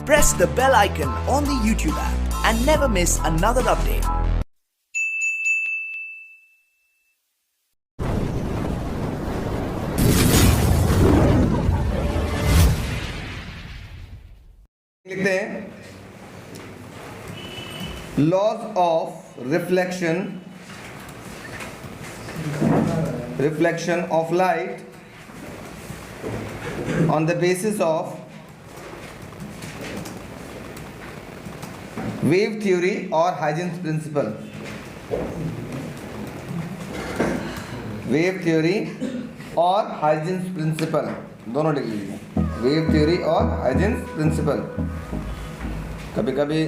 Press the bell icon on the YouTube app and never miss another update. लिखते हैं laws of reflection of light on the basis of wave theory और Huygens principle. Wave theory और Huygens principle दोनों लिख लीजिए। Wave theory और Huygens principle. कभी कभी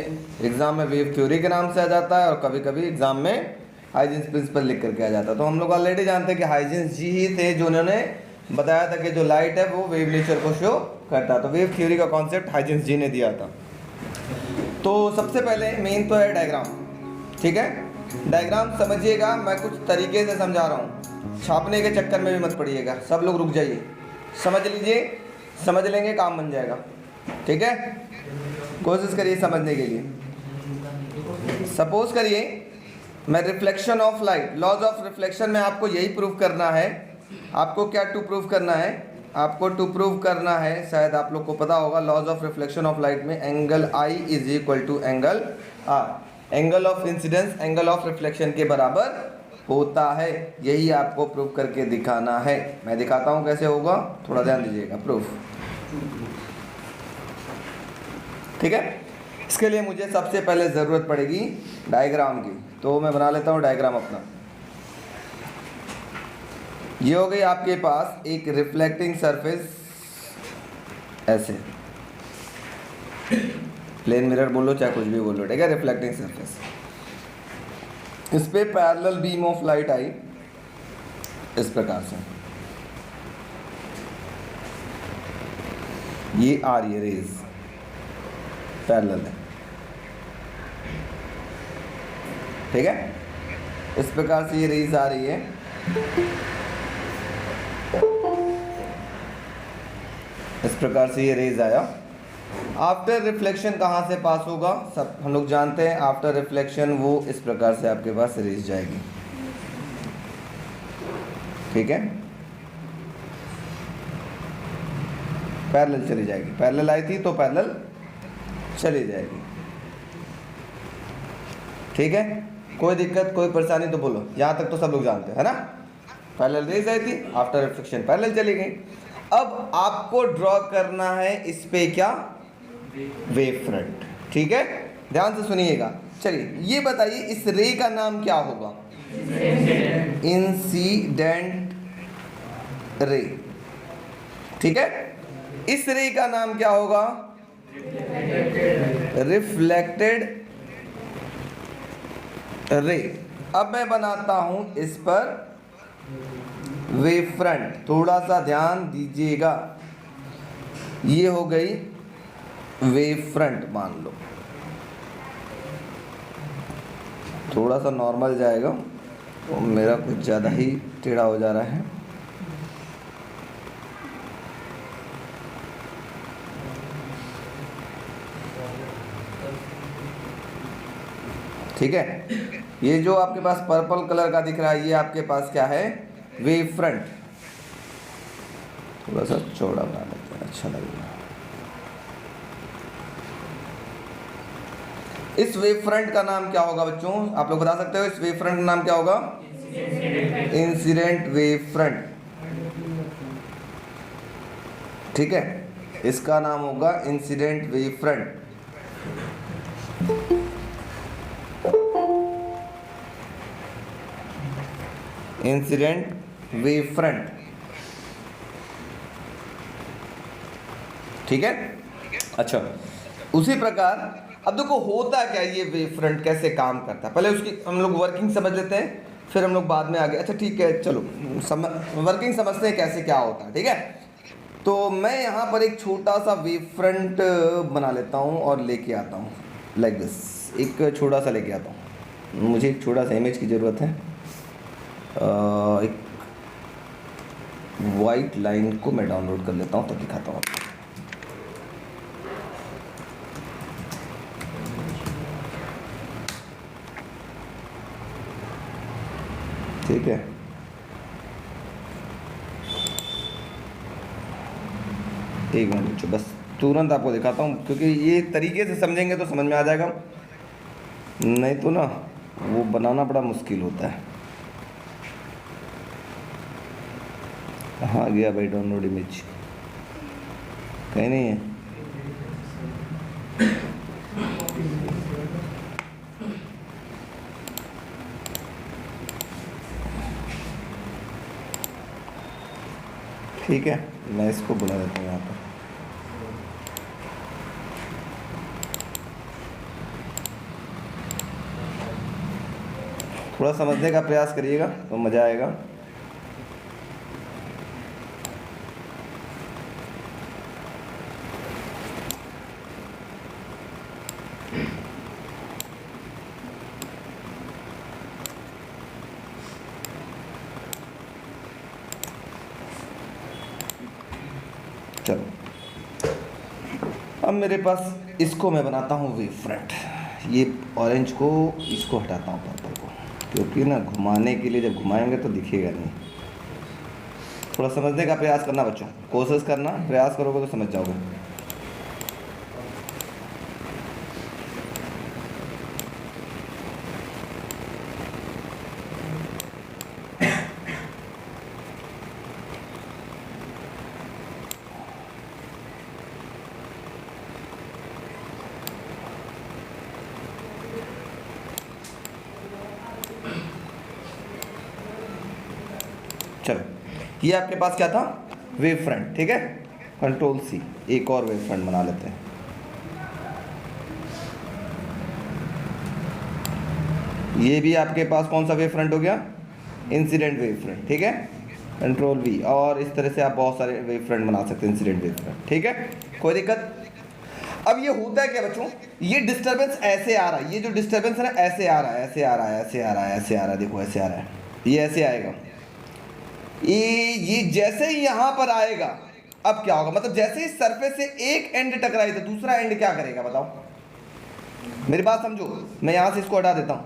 एग्जाम में वेव थ्योरी के नाम से आ जाता है और कभी कभी एग्जाम में हाइजेंस प्रिंसिपल लिख करके आ जाता है। तो हम लोग ऑलरेडी जानते हैं कि हाइजेंस जी ही थे जिन्होंने बताया था कि जो लाइट है वो वेव नेचर को शो करता है। तो वेव थ्योरी का कॉन्सेप्ट हाइजेंस जी ने दिया था। तो सबसे पहले मेन तो है डायग्राम, ठीक है। डायग्राम समझिएगा, मैं कुछ तरीके से समझा रहा हूँ, छापने के चक्कर में भी मत पड़िएगा। सब लोग रुक जाइए, समझ लीजिए, समझ लेंगे काम बन जाएगा, ठीक है। कोशिश करिए समझने के लिए। सपोज करिए मैं reflection of light, laws of reflection में आपको यही प्रूव करना है। आपको क्या टू प्रूव करना है? आपको टू प्रूव करना है, शायद आप लोग को पता होगा, laws of reflection of light में angle I is equal to angle r. Angle of incidence angle of reflection के बराबर होता है। यही आपको प्रूव करके दिखाना है। मैं दिखाता हूँ कैसे होगा, थोड़ा ध्यान दीजिएगा। प्रूफ, ठीक है। इसके लिए मुझे सबसे पहले ज़रूरत पड़ेगी डायग्राम की, तो मैं बना लेता हूँ डायग्राम अपना। ये हो गई आपके पास एक रिफ्लेक्टिंग सरफेस, ऐसे प्लेन मिरर बोलो चाहे कुछ भी बोलो, ठीक है। रिफ्लेक्टिंग सरफेस, इस पे पैरेलल बीम ऑफ लाइट आई इस प्रकार से। ये आ रही है रेज, पैरेलल है, ठीक है। इस प्रकार से ये रेज आ रही है। इस प्रकार से ये रेज आया। आफ्टर रिफ्लेक्शन कहाँ से पास होगा? सब हम लोग जानते हैं। आफ्टर रिफ्लेक्शन वो इस प्रकार से आपके पास रेज जाएगी, ठीक है। पैरेलल चली जाएगी, पैरेलल आई थी तो पैरेलल चली जाएगी, ठीक है। कोई दिक्कत कोई परेशानी तो बोलो, यहाँ तक तो सब लोग जानते हैं, है ना। पैरेलल रेज आई थी, आफ्टर रिफ्लेक्शन पैरेलल चली गई। अब आपको ड्रॉ करना है इस पे क्या? वेव फ्रंट, ठीक है। ध्यान से सुनिएगा। चलिए ये बताइए इस रे का नाम क्या होगा? इंसिडेंट रे, ठीक है। इस रे का नाम क्या होगा? Reflected ray. अब मैं बनाता हूं इस पर वेव फ्रंट, थोड़ा सा ध्यान दीजिएगा। ये हो गई वेव फ्रंट, मान लो। थोड़ा सा नॉर्मल जाएगा, तो मेरा कुछ ज़्यादा ही टेढ़ा हो जा रहा है। ठीक है। ये जो आपके पास पर्पल कलर का दिख रहा है, ये आपके पास क्या है? Wave front. थोड़ा सा चौड़ा बना लेते हैं, अच्छा लगेगा। इस वेव फ्रंट का नाम क्या होगा बच्चों? आप लोग बता सकते हो इस वेव फ्रंट का नाम क्या होगा? इंसिडेंट वेव फ्रंट, ठीक है। इसका नाम होगा incident wave front. Incident wave front, ठीक है। अच्छा, उसी प्रकार अब देखो होता क्या ये वेव फ्रंट, कैसे काम करता है, पहले उसकी हम लोग वर्किंग समझ लेते हैं, फिर हम लोग बाद में आगे। अच्छा ठीक है, चलो वर्किंग समझते हैं कैसे क्या होता है, ठीक है। तो मैं यहाँ पर एक छोटा सा वेव फ्रंट बना लेता हूँ और लेके आता हूँ लाइक दिस। एक छोटा सा लेके आता हूँ, मुझे एक छोटा सा इमेज की ज़रूरत है। एक वाइट लाइन को मैं डाउनलोड कर लेता हूँ तब दिखाता हूँ। ठीक है, एक मिनट बच्चों, बस तुरंत आपको दिखाता हूँ, क्योंकि ये तरीके से समझेंगे तो समझ में आ जाएगा, नहीं तो ना वो बनाना बड़ा मुश्किल होता है। हाँ गया भाई, डाउनलोड इमेज कहीं नहीं है। ठीक है, मैं इसको बुला देता हूँ यहाँ पर। थोड़ा समझने का प्रयास करिएगा तो मज़ा आएगा। चलो, अब मेरे पास इसको मैं बनाता हूँ वेव फ्रंट। ये ऑरेंज को इसको हटाता हूँ पर्पल को, क्योंकि ना घुमाने के लिए जब घुमाएंगे तो दिखेगा नहीं। थोड़ा समझने का प्रयास करना बच्चों, कोशिश करना, प्रयास करोगे तो समझ जाओगे। चलो, ये आपके पास क्या था, वेव फ्रंट। ठीक है, कंट्रोल सी, एक और वेव फ्रंट बना लेते हैं। ये भी आपके पास कौन सा वेव फ्रंट हो गया, इंसिडेंट वेव फ्रंट। ठीक है, कंट्रोल वी, और इस तरह से आप बहुत सारे वेव फ्रंट बना सकते हैं, इंसिडेंट वेव फ्रंट। ठीक है, कोई दिक्कत। अब ये होता है क्या बच्चों, ये डिस्टर्बेंस ऐसे आ रहा है, ये जो डिस्टर्बेंस है ना ऐसे आ रहा है, ऐसे आ रहा है, ऐसे आ रहा है, ऐसे आ रहा है, देखो ऐसे आ रहा है, ये ऐसे आएगा। ये जैसे ही यहाँ पर आएगा, अब क्या होगा, मतलब जैसे ही सरफेस से एक एंड टकराई तो दूसरा एंड क्या करेगा बताओ, मेरी बात समझो। मैं यहाँ से इसको हटा देता हूँ,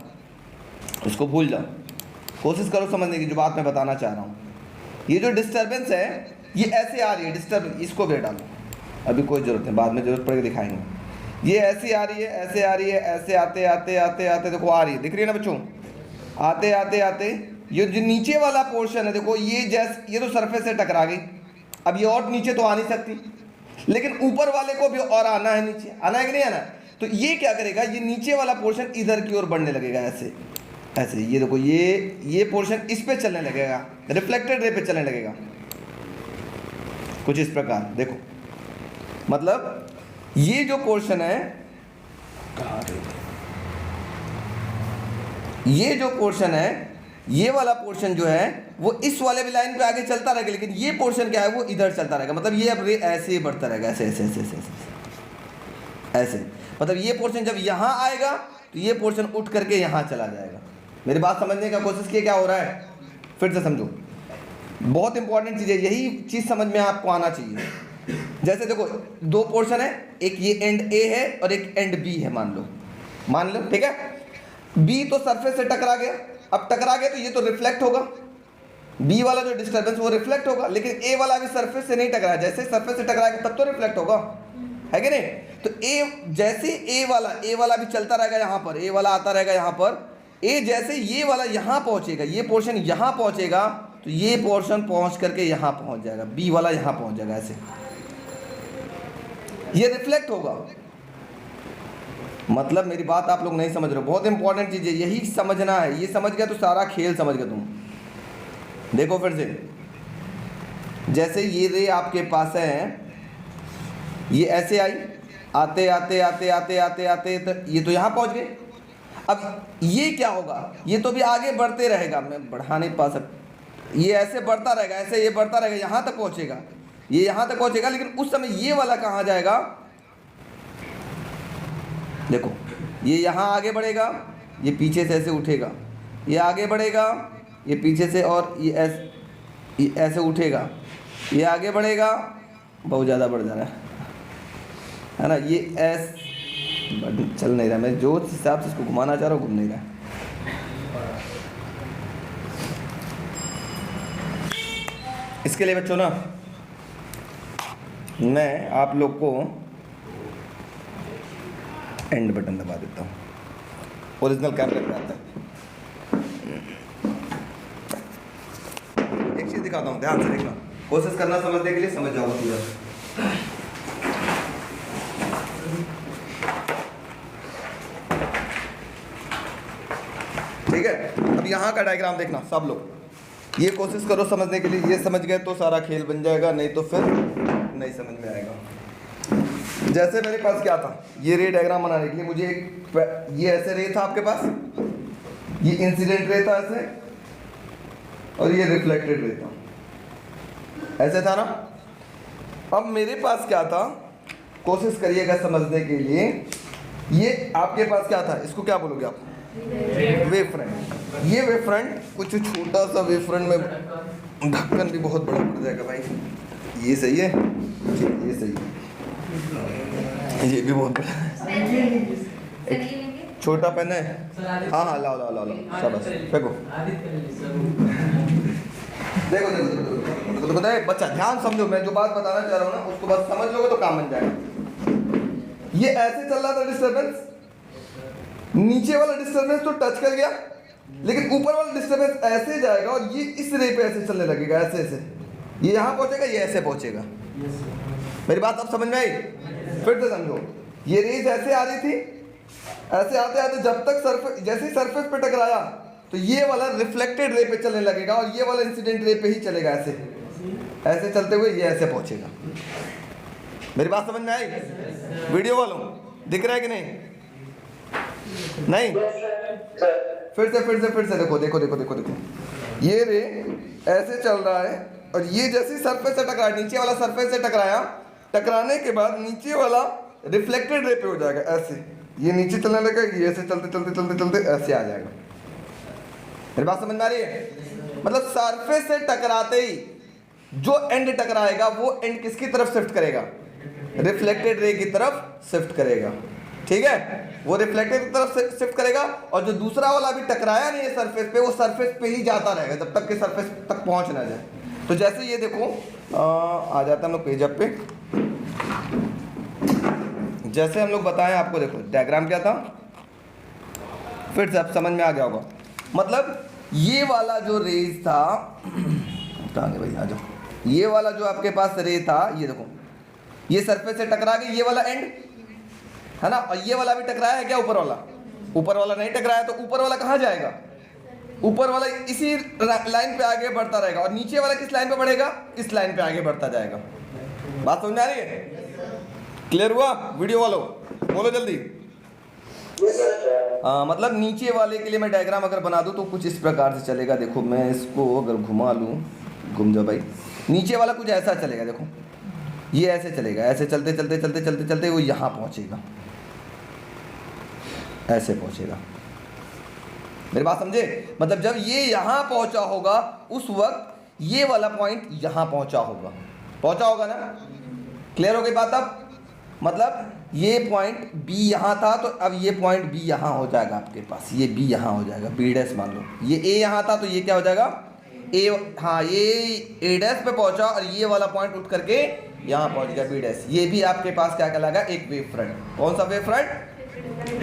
इसको भूल जाओ, कोशिश करो समझने की जो बात मैं बताना चाह रहा हूँ। ये जो डिस्टर्बेंस है ये ऐसे आ रही है, डिस्टर्ब, इसको भी हटा लो, अभी कोई ज़रूरत नहीं, बाद में ज़रूरत पड़ेगी दिखाएंगे। ये ऐसी आ रही है, ऐसे आ रही है, ऐसे आते आते आते आते देखो आ रही है, दिख रही है ना बच्चों, आते आते आते ये जो नीचे वाला पोर्शन है देखो, ये तो सरफेस से टकरा गई, अब ये और नीचे तो आ नहीं सकती, लेकिन ऊपर वाले को भी और आना है, नीचे आना है कि नहीं आना है, तो ये क्या करेगा, ये नीचे वाला पोर्शन इधर की ओर बढ़ने लगेगा, ऐसे ऐसे। ये देखो, ये पोर्शन इस पे चलने लगेगा, रिफ्लेक्टेड रे पे चलने लगेगा, कुछ इस प्रकार। देखो मतलब ये जो पोर्शन है, ये जो पोर्शन है, ये वाला पोर्शन जो है वो इस वाले भी लाइन पे आगे चलता रहेगा, लेकिन ये पोर्शन क्या है वो इधर चलता रहेगा। मतलब ये अब ऐसे ही बढ़ता रहेगा, ऐसे ऐसे ऐसे ऐसे ऐसे ऐसे। मतलब ये पोर्शन जब यहाँ आएगा तो ये पोर्शन उठ करके यहाँ चला जाएगा। मेरी बात समझने का कोशिश किए, क्या हो रहा है, फिर से समझो, बहुत इंपॉर्टेंट चीज़ है, यही चीज़ समझ में आपको आना चाहिए। जैसे देखो दो पोर्शन है, एक ये एंड ए है और एक एंड बी है, मान लो, ठीक है। बी तो सरफेस से टकरा गया, अब टकरा गया तो ये तो रिफ्लेक्ट होगा, बी वाला जो डिस्टर्बेंस वो रिफ्लेक्ट होगा, लेकिन ए वाला भी सरफेस से नहीं टकराया, जैसे सरफेस से टकराएगा तब तो रिफ्लेक्ट होगा, है कि नहीं। तो ए जैसे ए वाला भी चलता रहेगा यहाँ पर, ए वाला आता रहेगा यहाँ पर, ए जैसे ये वाला यहाँ पहुँचेगा, ये पोर्शन यहाँ पहुँचेगा तो ये पोर्शन पहुँच करके यहाँ पहुँच जाएगा, बी वाला यहाँ पहुँच जाएगा, ऐसे ये रिफ्लेक्ट होगा। मतलब मेरी बात आप लोग नहीं समझ रहे हो, बहुत इंपॉर्टेंट चीज़ है, यही समझना है, ये समझ गया तो सारा खेल समझ गए तुम। देखो फिर से, जैसे ये रे आपके पास है, ये ऐसे आई, आते आते आते आते आते आते तो ये तो यहाँ पहुँच गए। अब ये क्या होगा, ये तो भी आगे बढ़ते रहेगा, मैं बढ़ा नहीं पा सकता, ये ऐसे बढ़ता रहेगा, ऐसे ये बढ़ता रहेगा, यहाँ तक पहुँचेगा, ये यहाँ तक पहुँचेगा, लेकिन उस समय ये वाला कहाँ जाएगा, देखो ये यहाँ आगे बढ़ेगा, ये पीछे से ऐसे उठेगा, ये आगे बढ़ेगा, ये पीछे से, और ये ऐसे उठेगा, ये आगे बढ़ेगा, बहुत ज़्यादा बढ़ जा रहा है ना, ये चल नहीं रहा, मैं जो हिसाब से इसको घुमाना चाह रहा हूँ घूम नहीं रहा। इसके लिए बच्चों ना मैं आप लोग को एंड बटन दबा देता हूँ, ओरिजिनल कैमरे पे आता है। एक चीज़ दिखाता हूँ, ध्यान से देखना, कोशिश करना समझने के लिए, समझ जाओ पूरा। ठीक है, अब यहाँ का डायग्राम देखना सब लोग, ये कोशिश करो समझने के लिए। ये समझ गए तो सारा खेल बन जाएगा, नहीं तो फिर नहीं समझ में आएगा। जैसे मेरे पास क्या था, ये रे डायग्राम बनाने के लिए मुझे ये ऐसे रे था आपके पास, ये इंसिडेंट रे था ऐसे, और ये रिफ्लेक्टेड रे था, ऐसे था ना। अब मेरे पास क्या था, कोशिश करिएगा समझने के लिए। ये आपके पास क्या था, इसको क्या बोलोगे आप, वेव फ्रंट। ये वेव फ्रंट कुछ छोटा सा वेव फ्रंट में ढक्कन भी बहुत बड़ा पड़ जाएगा भाई। ये सही है, ये सही है, ये भी बहुत बड़ा है। छोटा पेन है, हाँ हाँ लाओ लाओ लाओ लाओ, शाबाश फेंको। देखो देखो देखो देखो बच्चा, ध्यान समझो, मैं जो बात बताना चाह रहा हूँ ना उसको बस समझ लोगे तो काम बन जाएगा। ये ऐसे चल रहा था डिस्टर्बेंस, नीचे वाला डिस्टर्बेंस तो टच कर गया, लेकिन ऊपर वाला डिस्टर्बेंस ऐसे जाएगा और ये इस रे पे ऐसे चलने लगेगा, ऐसे ऐसे, ये यहाँ पहुँचेगा, ये ऐसे पहुँचेगा। मेरी बात अब समझ में आई? फिर से समझो, ये रेज ऐसे आ रही थी, ऐसे आते आते जब तक सरफेस, जैसे ही सरफेस पे टकराया तो ये वाला रिफ्लेक्टेड रे पे चलने लगेगा और ये वाला इंसिडेंट रे पे ही चलेगा, ऐसे ऐसे चलते हुए ये ऐसे पहुंचेगा। मेरी बात समझ में आई? वीडियो वालों दिख रहा है कि नहीं? नहीं? फिर से देखो देखो देखो देखो देखो, ये रे ऐसे चल रहा है और ये जैसे सरफेस से टकराया, नीचे वाला सरफेस से टकराया, टकराने के बाद नीचे वाला रिफ्लेक्टेड रे पे हो जाएगा, ऐसे ये नीचे चलने लगेगा, ये ऐसे चलते चलते चलते चलते ऐसे आ जाएगा। मेरी बात समझ में आ रही है? मतलब सरफेस से टकराते ही जो एंड टकराएगा वो एंड किसकी तरफ शिफ्ट करेगा, रिफ्लेक्टेड रे की तरफ शिफ्ट करेगा। ठीक है, वो रिफ्लेक्टेड की तरफ शिफ्ट करेगा और जो दूसरा वाला भी टकराया नहीं है सरफेस पे, वो सरफेस पे ही जाता रहेगा जब तक कि सरफेस तक पहुंच ना जाए। तो जैसे ये देखो आ जाता है हम लोग पेज अप पे, जैसे हम लोग बताएं आपको, देखो डायग्राम क्या था, फिर से अब समझ में आ गया होगा। मतलब ये वाला जो रेज था, कहाँ गए भाई, आ जाओ, ये वाला जो आपके पास रे था, ये देखो ये सरफेस से टकरा गई, ये वाला एंड है ना, और ये वाला भी टकराया है क्या, ऊपर वाला? ऊपर वाला नहीं टकराया, तो ऊपर वाला कहाँ जाएगा? ऊपर वाला इसी लाइन पे आगे बढ़ता रहेगा और नीचे वाला किस लाइन पे बढ़ेगा? इस लाइन पे आगे बढ़ता जाएगा। बात समझ में आ रही है? क्लियर हुआ? वीडियो वालों बोलो जल्दी। मतलब नीचे वाले के लिए मैं डायग्राम अगर बना दूं तो कुछ इस प्रकार से चलेगा। देखो मैं इसको अगर घुमा लूं, घूम जाओ भाई, नीचे वाला कुछ ऐसा चलेगा, देखो ये ऐसे चलेगा, ऐसे चलते चलते चलते चलते चलते वो यहाँ पहुँचेगा, ऐसे पहुँचेगा। मेरी बात समझे? मतलब जब ये यहाँ पहुँचा होगा उस वक्त ये वाला पॉइंट यहाँ पहुँचा होगा ना? क्लियर हो गई बात? अब मतलब ये पॉइंट B यहाँ था तो अब ये पॉइंट B यहाँ हो जाएगा आपके पास, ये B यहाँ हो जाएगा, B डैश मान लो। ये A यहाँ था तो ये क्या हो जाएगा? A, हाँ ये A डैश पे पहुँचा और ये वाला पॉइंट उठ करके यहाँ पहुँच गया B डैश। ये भी आपके पास क्या कहलाएगा? एक वेव फ्रंट। कौन सा wave front?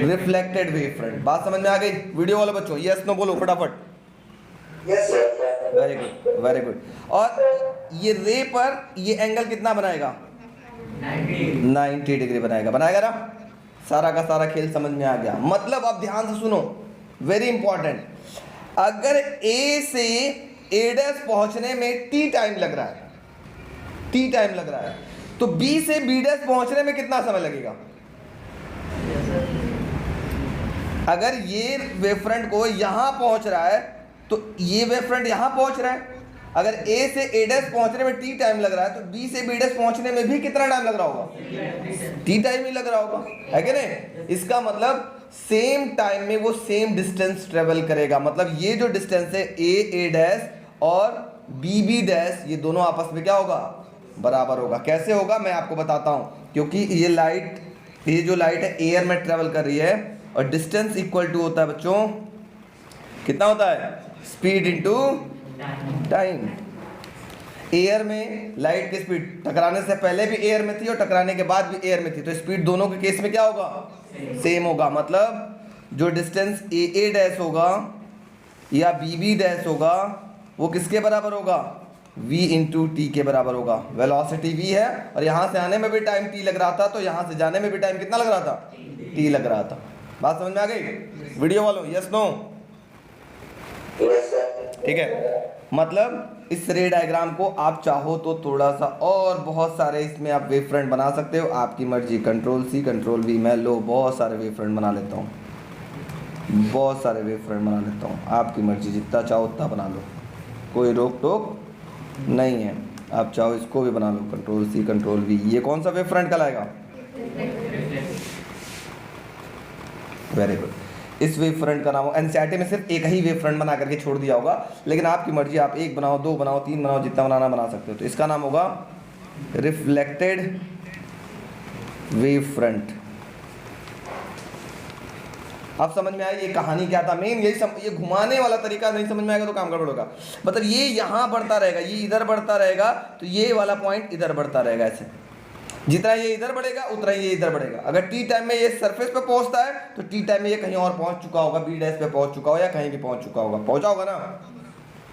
Reflected wave front. बात समझ में आ गई वीडियो वाले बच्चों? यस नो बोलो फटाफट। Very good very good. और ये रे पर ये एंगल कितना बनाएगा? 90 डिग्री बनाएगा ना? सारा का सारा खेल समझ में आ गया। मतलब अब ध्यान से सुनो, वेरी इंपॉर्टेंट, अगर A से A डैश पहुंचने में T टाइम लग रहा है, तो B से B डैश पहुंचने में कितना समय लगेगा? अगर ये वेव फ्रंट को यहां पहुंच रहा है तो ये वेव फ्रंट यहां पहुंच रहा है। अगर A से A डैश पहुंचने में T टाइम लग रहा है तो B से B डैश पहुंचने में भी कितना टाइम लग रहा होगा? T टाइम ही लग रहा होगा, है कि नहीं? इसका मतलब सेम टाइम में वो सेम डिस्टेंस ट्रेवल करेगा। मतलब ये जो डिस्टेंस है A डैश और B डैश, ये दोनों आपस में क्या होगा? बराबर होगा। कैसे होगा मैं आपको बताता हूँ। क्योंकि ये जो लाइट है एयर में ट्रेवल कर रही है और डिस्टेंस इक्वल टू होता है बच्चों, कितना होता है? Speed into time. एयर में लाइट की स्पीड टकराने से पहले भी एयर में थी और टकराने के बाद भी एयर में थी, तो स्पीड दोनों के केस में क्या होगा, सेम होगा। मतलब जो डिस्टेंस ए डैश होगा या बी डैश होगा वो किसके बराबर होगा, v इंटू टी के बराबर होगा। वेलोसिटी v है और यहाँ से आने में भी टाइम t लग रहा था, तो यहाँ से जाने में भी टाइम कितना लग रहा था, t लग रहा था। बात समझ में आ गई वीडियो वालों, यस नो? ठीक है, मतलब इस रे डायग्राम को आप चाहो तो थोड़ा सा और बहुत सारे इसमें आप वेव फ्रंट बना सकते हो, आपकी मर्जी। कंट्रोल सी कंट्रोल वी, मैं लो बहुत सारे वेव फ्रंट बना लेता हूँ, बहुत सारे वेव फ्रंट बना लेता हूँ, आपकी मर्जी, जितना चाहो उतना बना लो, कोई रोक टोक नहीं है। आप चाहो इसको भी बना लो, कंट्रोल सी कंट्रोल वी। ये कौन सा वेव फ्रंट कहलाएगा, वेरी गुड। इस वेव फ्रंट का नाम, एनसीईआरटी में सिर्फ एक ही वेव फ्रंट बना करके छोड़ दिया होगा, लेकिन आपकी मर्जी, आप एक बनाओ, दो बनाओ, तीन बनाओ, जितना बनाना बना सकते हो। तो इसका नाम होगा रिफ्लेक्टेड वेव फ्रंट। अब समझ में आया ये कहानी क्या था, मेन यही ये घुमाने वाला तरीका नहीं समझ में आएगा तो काम गड़बड़ होगा। मतलब ये यहाँ बढ़ता रहेगा, ये इधर बढ़ता रहेगा, तो ये वाला पॉइंट इधर बढ़ता रहेगा ऐसे, जितना ये इधर बढ़ेगा उतना ये इधर बढ़ेगा। अगर टी टाइम में ये सरफेस पे पहुंचता है तो टी टाइम में ये कहीं और पहुंच चुका होगा, बी डैश पे पहुंच चुका होगा या कहीं भी पहुंच चुका होगा, पहुंचा होगा ना।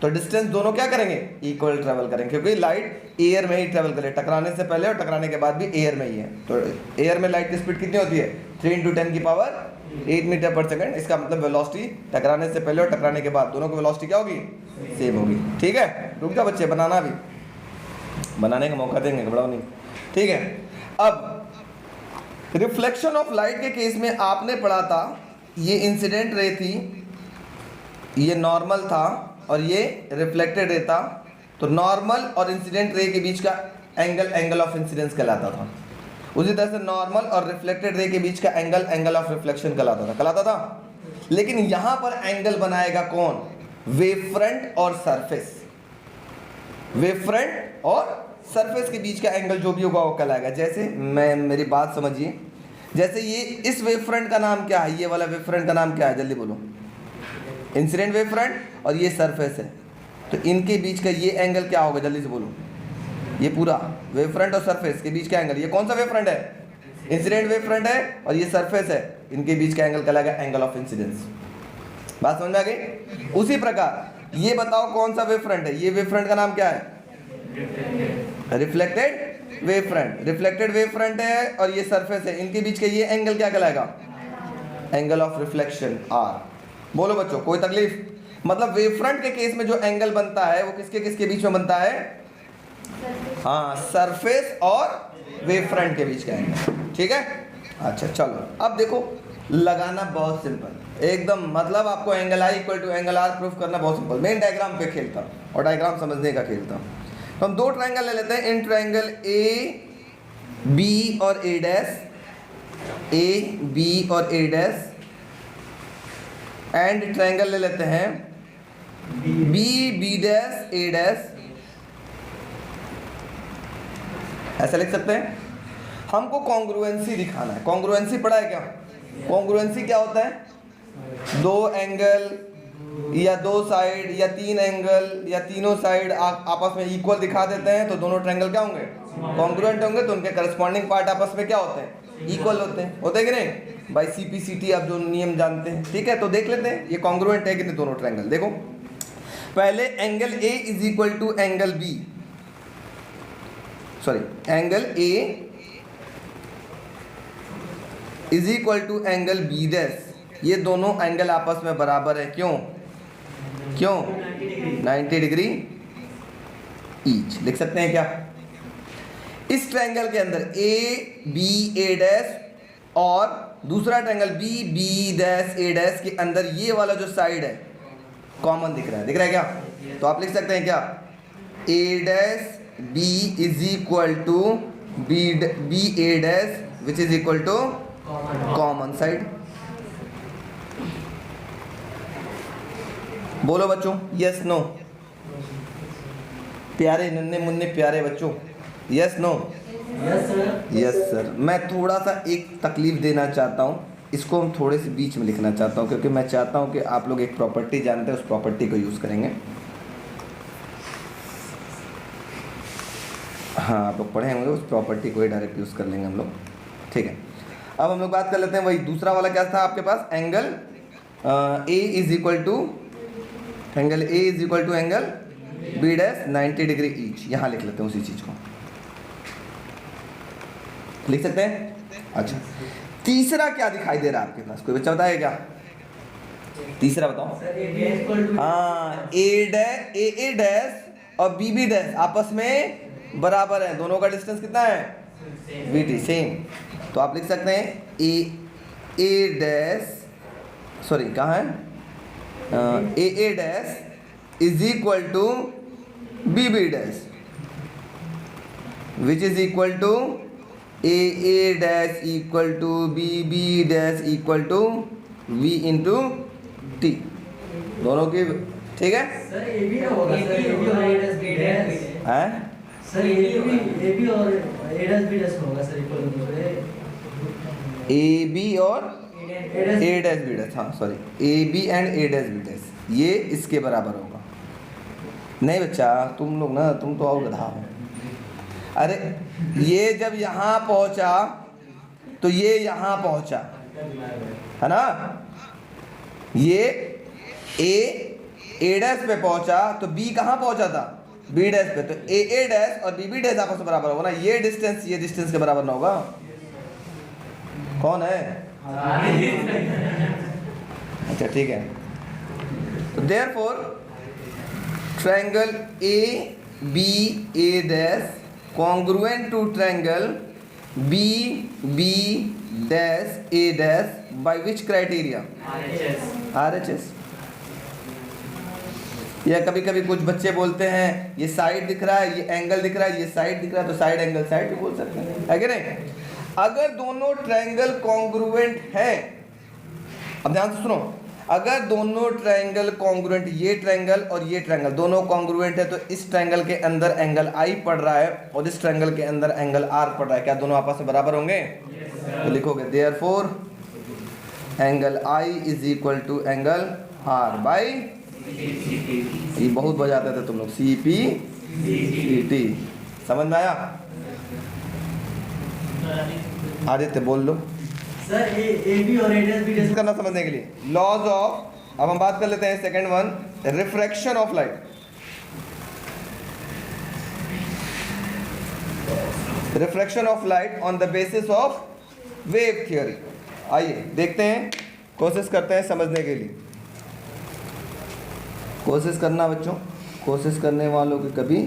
तो डिस्टेंस दोनों क्या करेंगे, इक्वल ट्रेवल करेंगे, क्योंकि लाइट एयर में ही ट्रेवल करे, टकराने से पहले और टकराने के बाद भी एयर में ही है। तो एयर में लाइट की स्पीड कितनी होती है, 3 × 10⁸ मीटर पर सेकंड। इसका मतलब वेलोसिटी टकराने से पहले और टकराने के बाद दोनों की वेलोसिटी क्या होगी, सेम होगी। ठीक है, रुक जा बच्चे, बनाना भी, बनाने का मौका देंगे, घबराओ नहीं। ठीक है, अब रिफ्लेक्शन ऑफ लाइट के केस में आपने पढ़ा था, ये इंसिडेंट रे थी, ये नॉर्मल था और ये रिफ्लेक्टेड रे था। तो नॉर्मल और इंसिडेंट रे के बीच का एंगल ऑफ इंसिडेंस कहलाता था। उसी तरह से नॉर्मल और रिफ्लेक्टेड रे के बीच का एंगल ऑफ रिफ्लेक्शन कहलाता था। लेकिन यहां पर एंगल बनाएगा कौन, वेव फ्रंट और सरफेस। वेव फ्रंट और सरफेस के बीच का एंगल जो भी होगा वो कहलाएगा। जैसे मेरी बात समझिए, जैसे ये इस वेव फ्रंट का नाम क्या है, ये वाला वेव फ्रंट का नाम क्या है, जल्दी बोलो। इंसिडेंट वेव फ्रंट, और ये सरफेस है, तो इनके बीच का ये एंगल क्या होगा, जल्दी से बोलो। ये पूरा वेव फ्रंट और सरफेस के बीच का एंगल, ये कौन सा वेव फ्रंट है, इंसिडेंट वेव फ्रंट है, और ये सरफेस है, इनके बीच का एंगल कहलाएगा एंगल ऑफ इंसिडेंस। बात समझ में आ गई। उसी प्रकार ये बताओ कौन सा वेव फ्रंट है, ये वेव फ्रंट का नाम क्या है, reflected wave front. Reflected wave front है और ये सरफेस है, इनके बीच का ये एंगल क्या कहलाएगा, एंगल ऑफ रिफ्लेक्शन, आर। बोलो बच्चों, कोई तकलीफ? मतलब वेव फ्रंट के केस में जो एंगल बनता है वो किसके किसके बीच में बनता है, हाँ, सरफेस और वेव फ्रंट के बीच का एंगल। ठीक है, अच्छा चलो अब देखो, लगाना बहुत सिंपल एकदम, मतलब आपको angle I equal to angle R proof करना बहुत सिंपल। मेन डायग्राम पे खेलता और डायग्राम समझने का खेलता। तो हम दो ट्रायंगल ले लेते हैं, इन ट्रायंगल ए बी और ए डैश, ए बी और ए डैश, एंड ट्रायंगल ले लेते हैं बी बी डैश ए डैश। ऐसा लिख सकते हैं। हमको कॉन्ग्रुएंसी दिखाना है। कॉन्ग्रुएंसी पढ़ा है क्या? कॉन्ग्रुएंसी क्या होता है, दो एंगल या दो साइड या तीन एंगल या तीनों साइड आपस में इक्वल दिखा देते हैं तो दोनों ट्रायंगल क्या होंगे, कॉन्ग्रुएंट होंगे। तो उनके करस्पॉन्डिंग पार्ट आपस में क्या होते हैं, इक्वल होते हैं कि नहीं, बाय CPCT आप जो नियम जानते हैं। ठीक है, तो देख लेते हैं ये कॉन्ग्रुएंट है कि नहीं दोनों ट्रायंगल। देखो पहले angle A is equal to angle B, sorry angle A is equal to angle B dash. ये दोनों एंगल आपस में बराबर है, क्यों 90 डिग्री ईच। लिख सकते हैं क्या? इस ट्रायंगल के अंदर A डैश और दूसरा triangle B dash A dash के अंदर ये वाला जो साइड है कॉमन दिख रहा है क्या? तो आप लिख सकते हैं क्या, A dash B is equal to B A dash which is equal to common side. बोलो बच्चों, यस नो? प्यारे नन्हे मुन्ने प्यारे बच्चों, यस नो? Yes sir. मैं थोड़ा सा एक तकलीफ देना चाहता हूँ, इसको हम थोड़े से बीच में लिखना चाहता हूँ, क्योंकि मैं चाहता हूँ कि आप लोग एक प्रॉपर्टी जानते हैं, उस प्रॉपर्टी को यूज़ करेंगे। हाँ आप लोग पढ़े होंगे, उस प्रॉपर्टी को ही डायरेक्ट यूज़ कर लेंगे हम लोग, ठीक है। अब हम लोग बात कर लेते हैं वही दूसरा वाला क्या था आपके पास, angle A is equal to angle B dash 90 degree each. यहाँ लिख लेते हैं उसी चीज़ को, लिख सकते हैं। अच्छा तीसरा क्या दिखाई दे रहा है आपके पास, कोई बच्चा बताएगा क्या? तीसरा बताओ। हाँ ए डैश और बी डैश आपस में बराबर है, दोनों का डिस्टेंस कितना है, वी टी सेम। तो आप लिख सकते हैं ए डैश, सॉरी कहाँ है, A dash is equal to B dash which is equal to A dash equal to B dash equal to V into T, दोनों की, ठीक है। सर ए बी होगा, सर ए बी और ए डैश बी डैश हैं sir, A B और A dash B dash होगा sir, equal होगा ए बी और ए डैश बी डैश, हाँ sorry A B and A dash B dash, ये इसके बराबर होगा। नहीं बच्चा तुम लोग ना, तुम तो और गधा हो। अरे ये जब यहाँ पहुँचा तो ये यहाँ पहुँचा है ना, ये ए डैश पे पहुँचा तो बी कहाँ पहुँचा था, बी डैश पे, तो ए डैश और बी डैश आपस में बराबर होगा ना, ये डिस्टेंस के बराबर ना होगा। कौन है? अच्छा ठीक है। तो therefore triangle A B A dash congruent to triangle B B dash A dash by which criteria? RHS। या कभी कभी कुछ बच्चे बोलते हैं ये साइड दिख रहा है, ये एंगल दिख रहा है, ये साइड दिख रहा है, तो साइड एंगल साइड भी बोल सकते हैं, है कि नहीं? अगर दोनों ट्रायंगल कॉन्ग्रुएंट है, अब ध्यान से सुनो, अगर दोनों ट्रायंगल कॉन्ग्रुएंट, ये ट्रायंगल और ये ट्रायंगल दोनों कॉन्ग्रुएंट है, तो इस ट्रायंगल के अंदर एंगल आई पड़ रहा है और इस ट्रायंगल के अंदर एंगल आर पड़ रहा है, क्या दोनों आपस में बराबर होंगे? तो लिखोगे therefore angle I is equal to angle R by, ये बहुत बजाते थे तुम लोग, सी पी टी। समझ में आया? आदित्य बोल लो सर, ए बी और ए डैश बी डैश करना समझने के लिए। लॉज ऑफ, अब हम बात कर लेते हैं second one, refraction of light. Refraction of light on the basis of wave theory. आइए देखते हैं, कोशिश करते हैं समझने के लिए। कोशिश करना बच्चों, कोशिश करने वालों की कभी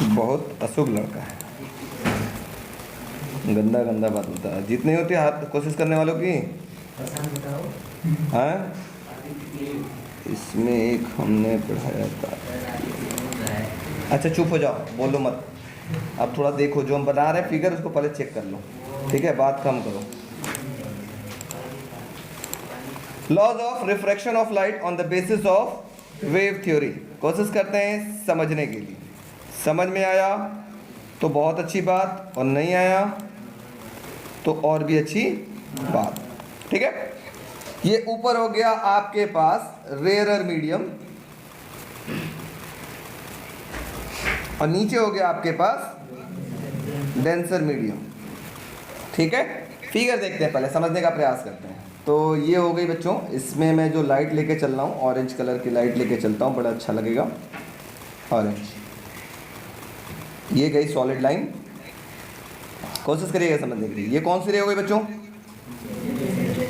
बहुत अशुभ लड़का है, गंदा गंदा बात होता है। जितनी होती है हाथ कोशिश करने वालों की, हाँ इसमें एक हमने पढ़ाया था। अच्छा चुप हो जाओ, बोलो मत। अब थोड़ा देखो, जो हम बना रहे हैं फिगर उसको पहले चेक कर लो, ठीक है, बात कम करो। Laws of refraction of light on the basis of wave theory. कोशिश करते हैं समझने के लिए। समझ में आया तो बहुत अच्छी बात, और नहीं आया तो और भी अच्छी बात, ठीक है। ये ऊपर हो गया आपके पास रेयरर मीडियम, और नीचे हो गया आपके पास डेंसर मीडियम, ठीक है। फिगर देखते हैं, पहले समझने का प्रयास करते हैं। तो ये हो गई बच्चों, इसमें मैं जो लाइट लेके चल रहा हूँ, ऑरेंज कलर की लाइट लेके चलता हूँ, बड़ा अच्छा लगेगा, ऑरेंज। ये गई सॉलिड लाइन, कोशिश करिएगा समझने के लिए। ये कौन सी रे हो गई बच्चों?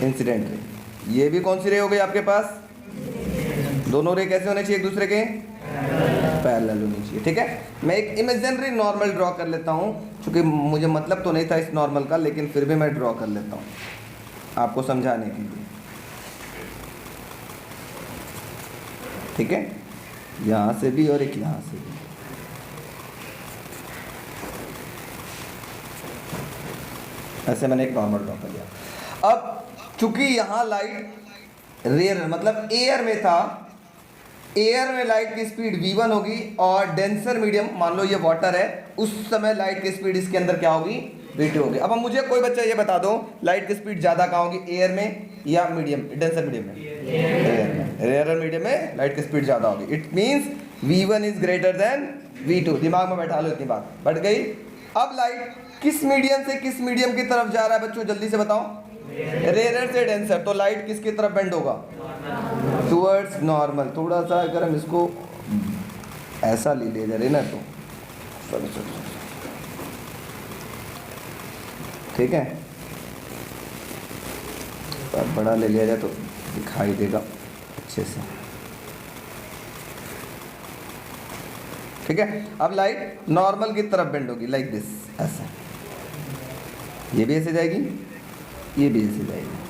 Incident ray. ये भी कौन सी रे हो गई आपके पास? दोनों रे कैसे होने चाहिए? एक दूसरे के पैरेलल होनी चाहिए, ठीक है। मैं एक इमेजिनरी नॉर्मल ड्रॉ कर लेता हूँ, क्योंकि मुझे मतलब तो नहीं था इस नॉर्मल का, लेकिन फिर भी मैं ड्रॉ कर लेता हूँ आपको समझाने के लिए, ठीक है। यहाँ से भी और एक यहाँ से भी। ऐसे मैंने एक नॉर्मल ड्रॉ कर लिया। अब चूंकि यहाँ लाइट रेयर मतलब एयर में था, एयर में लाइट की स्पीड v1 होगी, और डेंसर मीडियम मान लो ये वाटर है, उस समय लाइट की स्पीड इसके अंदर क्या होगी? v2 होगी। अब मुझे कोई बच्चा ये बता दो, लाइट की स्पीड ज़्यादा कहाँ होगी, एयर में या मीडियम, डेंसर मीडियम में? रेयर मीडियम में लाइट की स्पीड ज़्यादा होगी। It means V1 is greater than V2। दिमाग में बैठा लो, इतनी बात बढ़ गई। अब लाइट किस मीडियम से किस मीडियम की तरफ जा रहा है बच्चों, जल्दी से बताओ। रेयर से डेंसर, तो लाइट किसकी तरफ बेंड होगा, टुवर्ड्स नॉर्मल। थोड़ा सा अगर हम इसको ऐसा ले लिया जा रहे ना तो ठीक है, बड़ा ले लिया जाए तो दिखाई देगा अच्छे से, ठीक है। अब लाइट नॉर्मल की तरफ बेंड होगी लाइक दिस, ऐसा। ये भी ऐसे जाएगी, ये भी ऐसे जाएगी।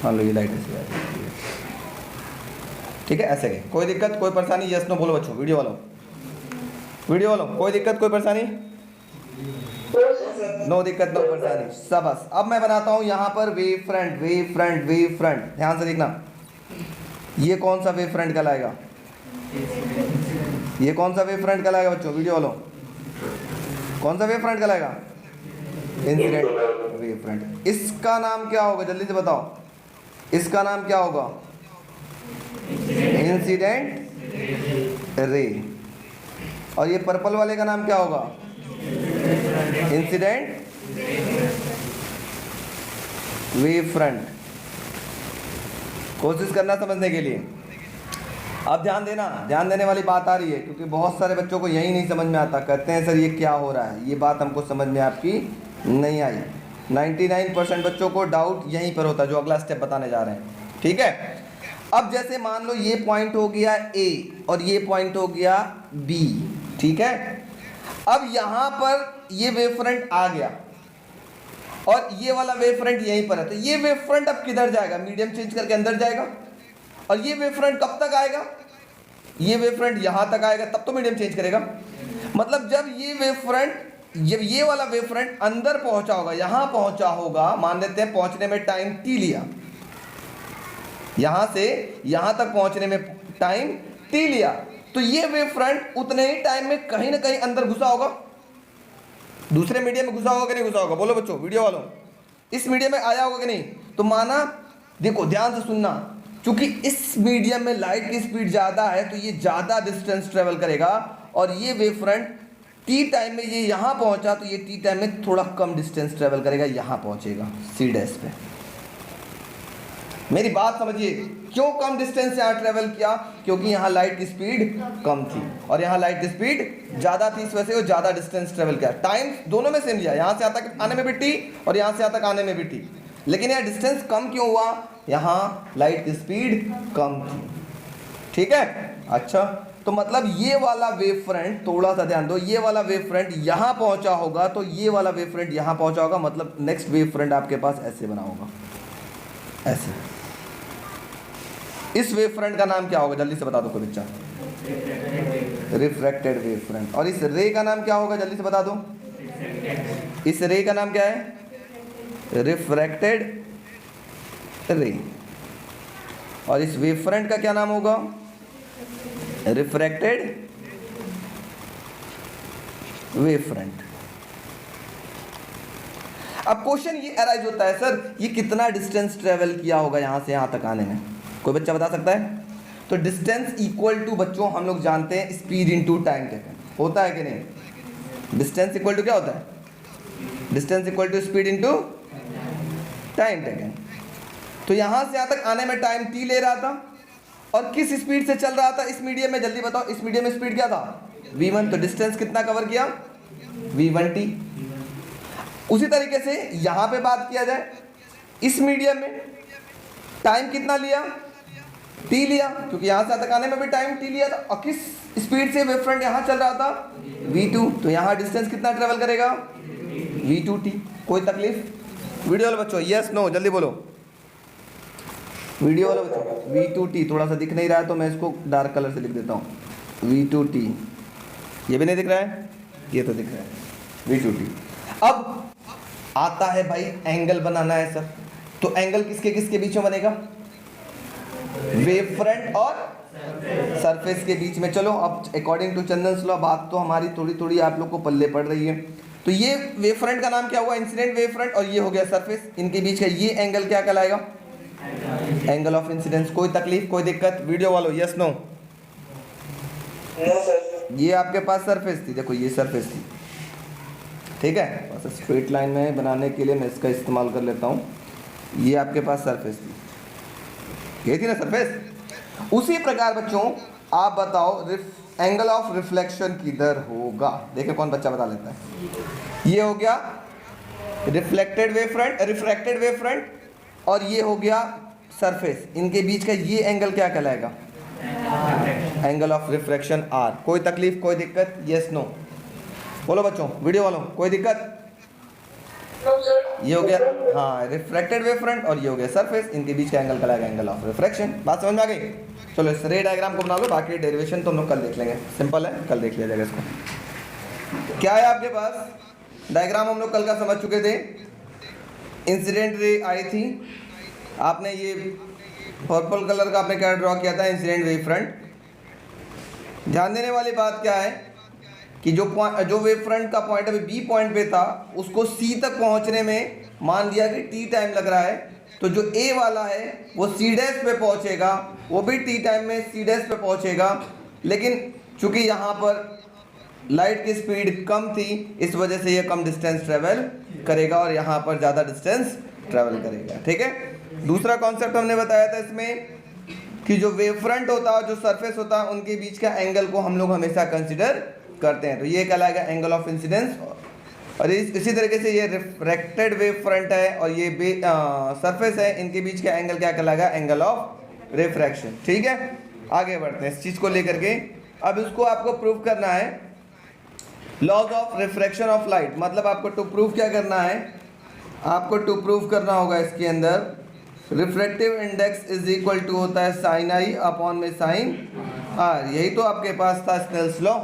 मान लो ये लाइट ऐसे जाएगी, ठीक है, ऐसे गए। कोई दिक्कत, कोई परेशानी? यस नो बोलो बच्चों, वीडियो वालों, वीडियो वालों, कोई दिक्कत, कोई परेशानी? नो दिक्कत, नो परेशानी, सब बस। अब मैं बनाता हूं यहां पर wave front, wave front, wave front. ध्यान से देखना, ये कौन सा वेव फ्रंट कहलाएगा, ये कौन सा वेव फ्रंट कहलाएगा बच्चों, वीडियो वालों, कौन सा वेव फ्रंट कहलाएगा, इंसिडेंट वेव फ्रंट। इसका नाम क्या होगा, जल्दी से बताओ, इसका नाम क्या होगा, इंसिडेंट रे। और ये पर्पल वाले का नाम क्या होगा, इंसिडेंट वेव फ्रंट। कोशिश करना समझने के लिए। अब ध्यान देना, ध्यान देने वाली बात आ रही है, क्योंकि बहुत सारे बच्चों को यही नहीं समझ में आता, कहते हैं सर ये क्या हो रहा है। ये बात हमको समझ में आपकी नहीं आई। 99% बच्चों को डाउट यहीं पर होता है, जो अगला स्टेप बताने जा रहे हैं, ठीक है। अब जैसे मान लो ये पॉइंट हो गया A और ये पॉइंट हो गया B, ठीक है। अब यहां पर ये वेव फ्रंट आ गया और ये वाला वेव फ्रंट यहीं पर है, तो ये वेव फ्रंट अब किधर जाएगा, मीडियम चेंज करके अंदर जाएगा। और ये वेव फ्रंट कब तक आएगा, ये वेव फ्रंट यहां तक आएगा, तब तो मीडियम चेंज करेगा। मतलब जब ये वेव फ्रंट, जब ये वाला वेव फ्रंट अंदर पहुंचा होगा, यहां पहुंचा होगा, मान लेते हैं पहुंचने में टाइम T लिया, यहां से यहां तक पहुंचने में टाइम T लिया, तो ये वेव फ्रंट उतने ही टाइम में कहीं ना कहीं अंदर घुसा होगा, दूसरे मीडियम में घुसा होगा कि नहीं घुसा होगा, बोलो बच्चों, वीडियो वालों, इस मीडियम में आया होगा कि नहीं। तो माना, देखो ध्यान से सुनना, क्योंकि इस मीडियम में लाइट की स्पीड ज़्यादा है तो ये ज़्यादा डिस्टेंस ट्रेवल करेगा, और ये वेव फ्रंट T टाइम में ये यहाँ पहुँचा तो ये T टाइम में थोड़ा कम डिस्टेंस ट्रेवल करेगा, यहाँ पहुँचेगा C डैश पे। मेरी बात समझिए, क्यों कम डिस्टेंस से यहाँ ट्रेवल किया, क्योंकि यहाँ लाइट की स्पीड कम थी और यहाँ लाइट की स्पीड ज़्यादा थी, इस वजह से वो ज़्यादा डिस्टेंस ट्रेवल किया। टाइम दोनों में सेम लिया, यहाँ से यहाँ तक आने में भी T और यहाँ से यहाँ तक आने में भी T, लेकिन यहाँ डिस्टेंस कम क्यों हुआ, यहाँ लाइट की स्पीड कम थी, ठीक है। अच्छा, तो मतलब ये वाला वेव फ्रंट, थोड़ा सा ध्यान दो, ये वाला वेव फ्रंट यहाँ पहुँचा होगा तो ये वाला वेव फ्रंट यहाँ पहुँचा होगा, मतलब नेक्स्ट वेव फ्रंट आपके पास ऐसे बना होगा, ऐसे। इस वेव फ्रंट का नाम क्या होगा, जल्दी से बता दो कोई बच्चा, रिफ्रैक्टेड वेव फ्रंट। और इस रे का नाम क्या होगा, जल्दी से बता दो, इस रे का नाम क्या है, रिफ्रैक्टेड रे। और इस वेव फ्रंट का क्या नाम होगा, रिफ्रैक्टेड वेव फ्रंट। अब क्वेश्चन ये अराइज होता है, सर ये कितना डिस्टेंस ट्रेवल किया होगा यहां से यहां तक आने में, कोई बच्चा बता सकता है। तो डिस्टेंस इक्वल टू बच्चों हम लोग जानते हैं स्पीड इनटू टाइम टेकन, होता है कि नहीं। डिस्टेंस इक्वल टू क्या होता है, distance equal to speed into time taken. तो यहां से यहां तक आने में टाइम T ले रहा था, और किस स्पीड से चल रहा था इस मीडियम में, जल्दी बताओ, इस मीडियम में स्पीड क्या था, V1। तो डिस्टेंस कितना कवर किया, V1T। उसी तरीके से यहां पे बात किया जाए, इस मीडियम में टाइम कितना लिया, T लिया, क्योंकि यहां से यहां तक आने में भी टाइम T लिया था, और किस स्पीड से वेव फ्रंट यहां चल रहा था, V2। तो यहां डिस्टेंस कितना ट्रेवल करेगा, V2T। कोई तकलीफ, वीडियो वाले बच्चों, यस नो जल्दी बोलो, वीडियो वाले बच्चों। V2T थोड़ा सा दिख नहीं रहा है तो मैं इसको डार्क कलर से लिख देता हूँ, V2T। ये भी नहीं दिख रहा है, ये तो दिख रहा है, V2T। अब आता है भाई एंगल बनाना है सर, तो एंगल किसके किसके बीच में बनेगा, वेव फ्रंट और सरफेस के बीच में। चलो अब अकॉर्डिंग टू चंदन लॉ बात तो हमारी थोड़ी थोड़ी आप लोग को पल्ले पड़ रही है। तो ये वेव फ्रंट का नाम क्या हुआ, इंसिडेंट वेव फ्रंट, और ये हो गया सरफेस, इनके बीच का ये एंगल क्या कहलाएगा, एंगल ऑफ इंसिडेंस। कोई तकलीफ, कोई दिक्कत वीडियो वालों, यस नो? ये आपके पास सरफेस थी, देखो ये सरफेस थी, ठीक है, बस स्ट्रेट लाइन में बनाने के लिए मैं इसका इस्तेमाल कर लेता हूँ। ये आपके पास सरफेस थी, ये थी ना सरफेस। उसी प्रकार बच्चों आप बताओ एंगल ऑफ रिफ्लेक्शन किधर होगा, देखिए कौन बच्चा बता लेता है। ये हो गया reflected wave front, refracted wave front, और ये हो गया सरफेस, इनके बीच का ये एंगल क्या कहलाएगा, एंगल ऑफ रिफ्रैक्शन आर। कोई तकलीफ, कोई दिक्कत, यस नो? बोलो बच्चों, वीडियो वालों, कोई दिक्कत? ये हो गया हाँ रिफ्रैक्टेड वेव फ्रंट, और ये हो गया सरफेस, इनके बीच का एंगल कहलाएगा एंगल ऑफ रिफ्रैक्शन। बात समझ में आ गई? चलो इस रे डायग्राम को बना लो, बाकी डेरिवेशन तो हम लोग कल देख लेंगे, सिंपल है, कल देख लिया जाएगा इसको। क्या है आपके पास डायग्राम, हम लोग कल का समझ चुके थे। इंसिडेंट रे आई थी, आपने ये पर्पल कलर का आपने क्या ड्रॉ किया था, इंसिडेंट वेव फ्रंट। ध्यान देने वाली बात क्या है कि जो वेव फ्रंट का पॉइंट अभी बी पॉइंट पे था, उसको सी तक पहुंचने में मान दिया कि टी टाइम लग रहा है, तो जो ए वाला है वो सी डैश पे पहुंचेगा, वो भी टी टाइम में सी डैश पे पहुंचेगा। लेकिन चूंकि यहाँ पर लाइट की स्पीड कम थी, इस वजह से ये कम डिस्टेंस ट्रेवल करेगा और यहाँ पर ज़्यादा डिस्टेंस ट्रेवल करेगा, ठीक है। दूसरा कॉन्सेप्ट हमने बताया था इसमें कि जो वेव फ्रंट होता है, जो सरफेस होता है, उनके बीच का एंगल को हम लोग हमेशा कंसिडर करते हैं, तो ये कहलाएगा एंगल ऑफ इंसिडेंस। और इसी तरीके से ये रिफ्रैक्टेड वेव फ्रंट है और ये सरफेस है, इनके बीच का एंगल क्या कहलाएगा, एंगल ऑफ रिफ्रैक्शन, ठीक है। आगे बढ़ते हैं इस चीज़ को लेकर के। अब इसको आपको प्रूव करना है, laws of refraction of light, मतलब आपको टू प्रूव क्या करना है, आपको टू प्रूव करना होगा इसके अंदर refractive index is equal to होता है साइन आई अपॉन में साइन आर। यही तो आपके पास था स्नेल्स लॉ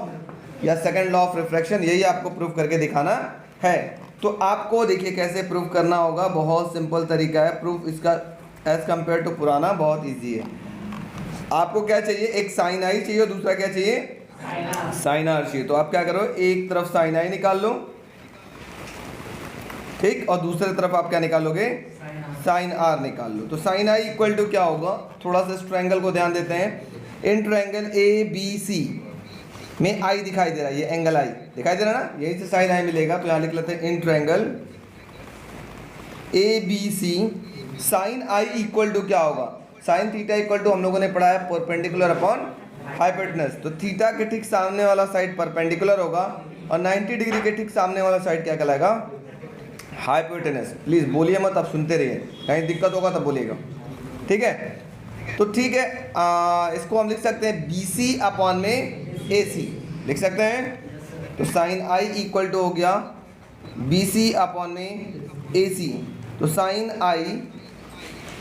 या सेकंड लॉ ऑफ रिफ्रैक्शन, यही आपको प्रूव करके दिखाना है। तो आपको देखिए कैसे प्रूव करना होगा, बहुत सिंपल तरीका है प्रूफ इसका एज कंपेयर टू पुराना, बहुत इजी है। आपको क्या चाहिए, एक साइन आई चाहिए और दूसरा क्या चाहिए, साइन आर चाहिए। तो आप क्या करो, एक तरफ साइन आई निकाल लो, ठीक, और दूसरी तरफ आप क्या निकालोगे, साइन आर निकाल लो। तो साइन आई इक्वल टू क्या होगा, थोड़ा सा इस ट्रायंगल को ध्यान देते हैं। इन ट्रायंगल ए बी सी में आई दिखाई दे रहा है, ये एंगल आई दिखाई दे रहा है ना, यहीं से साइन आई मिलेगा। तो यहाँ लिख लेते हैं in triangle A B C, sine I equal to क्या होगा, साइन थीटा इक्वल टू हम लोगों ने पढ़ा है परपेंडिकुलर अपॉन हाइपोटेनस। तो थीटा के ठीक सामने वाला साइड परपेंडिकुलर होगा और 90 डिग्री के ठीक सामने वाला साइड क्या कहलाएगा, हाइपोटेनस। प्लीज़ बोलिए मत, आप सुनते रहिए, कहीं दिक्कत होगा तब बोलिएगा, ठीक है। तो ठीक है, इसको हम लिख सकते हैं बी सी अपॉन में ए सी, लिख सकते हैं। तो साइन आई इक्वल टू हो गया बी सी अपॉन में ए सी। तो साइन आई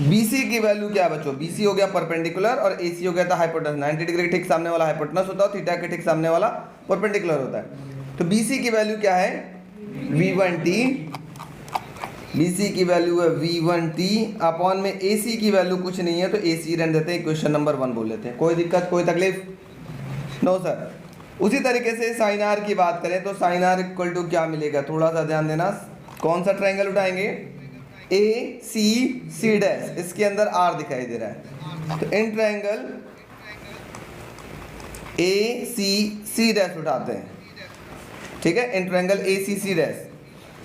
बी सी की वैल्यू क्या है बच्चों, बी सी हो गया परपेंडिकुलर और ए सी हो गया था हाइपोटेनस। 90 डिग्री के ठीक सामने वाला हाइपोटेनस होता है, थीटा के ठीक सामने वाला परपेंडिकुलर होता है। तो बी सी की वैल्यू क्या है, V1t, बी सी की वैल्यू है V1t अपॉन में ए सी की वैल्यू कुछ नहीं है, तो ए सी रहने देते हैं, क्वेश्चन नंबर 1 बोल लेते हैं। कोई दिक्कत, कोई तकलीफ, नो सर। उसी तरीके से साइन आर की बात करें तो साइन आर इक्वल टू क्या मिलेगा, थोड़ा सा ध्यान देना। कौन सा ट्रायंगल उठाएंगे, ए सी सी डैश, इसके अंदर आर दिखाई दे रहा है। तो इन ट्रायंगल ए सी सी डैश उठाते हैं, ठीक है। इन ट्रायंगल ए सी सी डैश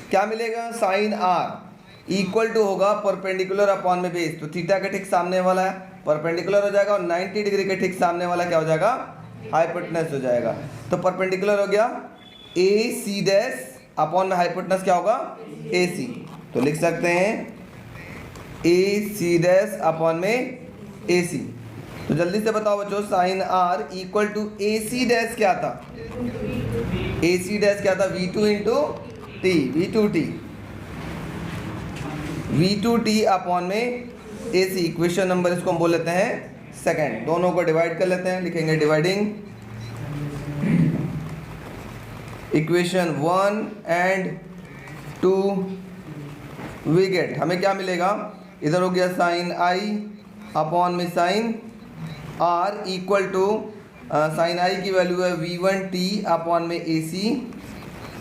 क्या मिलेगा, साइन आर इक्वल टू होगा परपेंडिकुलर अपॉन में बेस। तो थीटा के ठीक सामने वाला है परपेंडिकुलर हो जाएगा और 90 डिग्री के ठीक सामने वाला क्या हो जाएगा, हाइपोटेनस हो जाएगा। तो परपेंडिकुलर हो गया ए सी डैश अपॉन में हाइपोटेनस क्या होगा, ए सी। तो लिख सकते हैं ए सी डैश अपॉन में ए सी। तो जल्दी से बताओ बच्चों, sine are equal to A C dash क्या था, ए सी डैश क्या था, V2 into T, V2t upon में ए सी। इक्वेशन नंबर इसको हम बोल लेते हैं सेकंड। दोनों को डिवाइड कर लेते हैं, लिखेंगे dividing equation 1 and 2, we get, हमें क्या मिलेगा, इधर हो गया साइन आई अपॉन में sine are equal to sine i की वैल्यू है V1t अपॉन में AC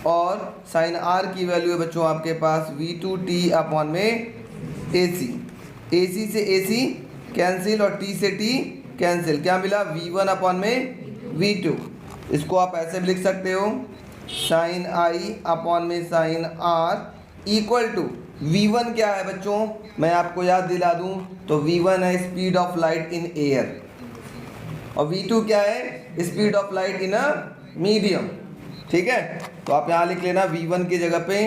और साइन आर की वैल्यू है बच्चों आपके पास V2t अपॉन में AC। AC से AC कैंसिल और T से T कैंसिल, क्या मिला V1 अपॉन में V2। इसको आप ऐसे भी लिख सकते हो साइन I अपॉन में sine R equal to V1 क्या है बच्चों, मैं आपको याद दिला दूं तो V1 है speed of light in air और V2 क्या है speed of light in a medium. ठीक है, तो आप यहाँ लिख लेना V1 की जगह पे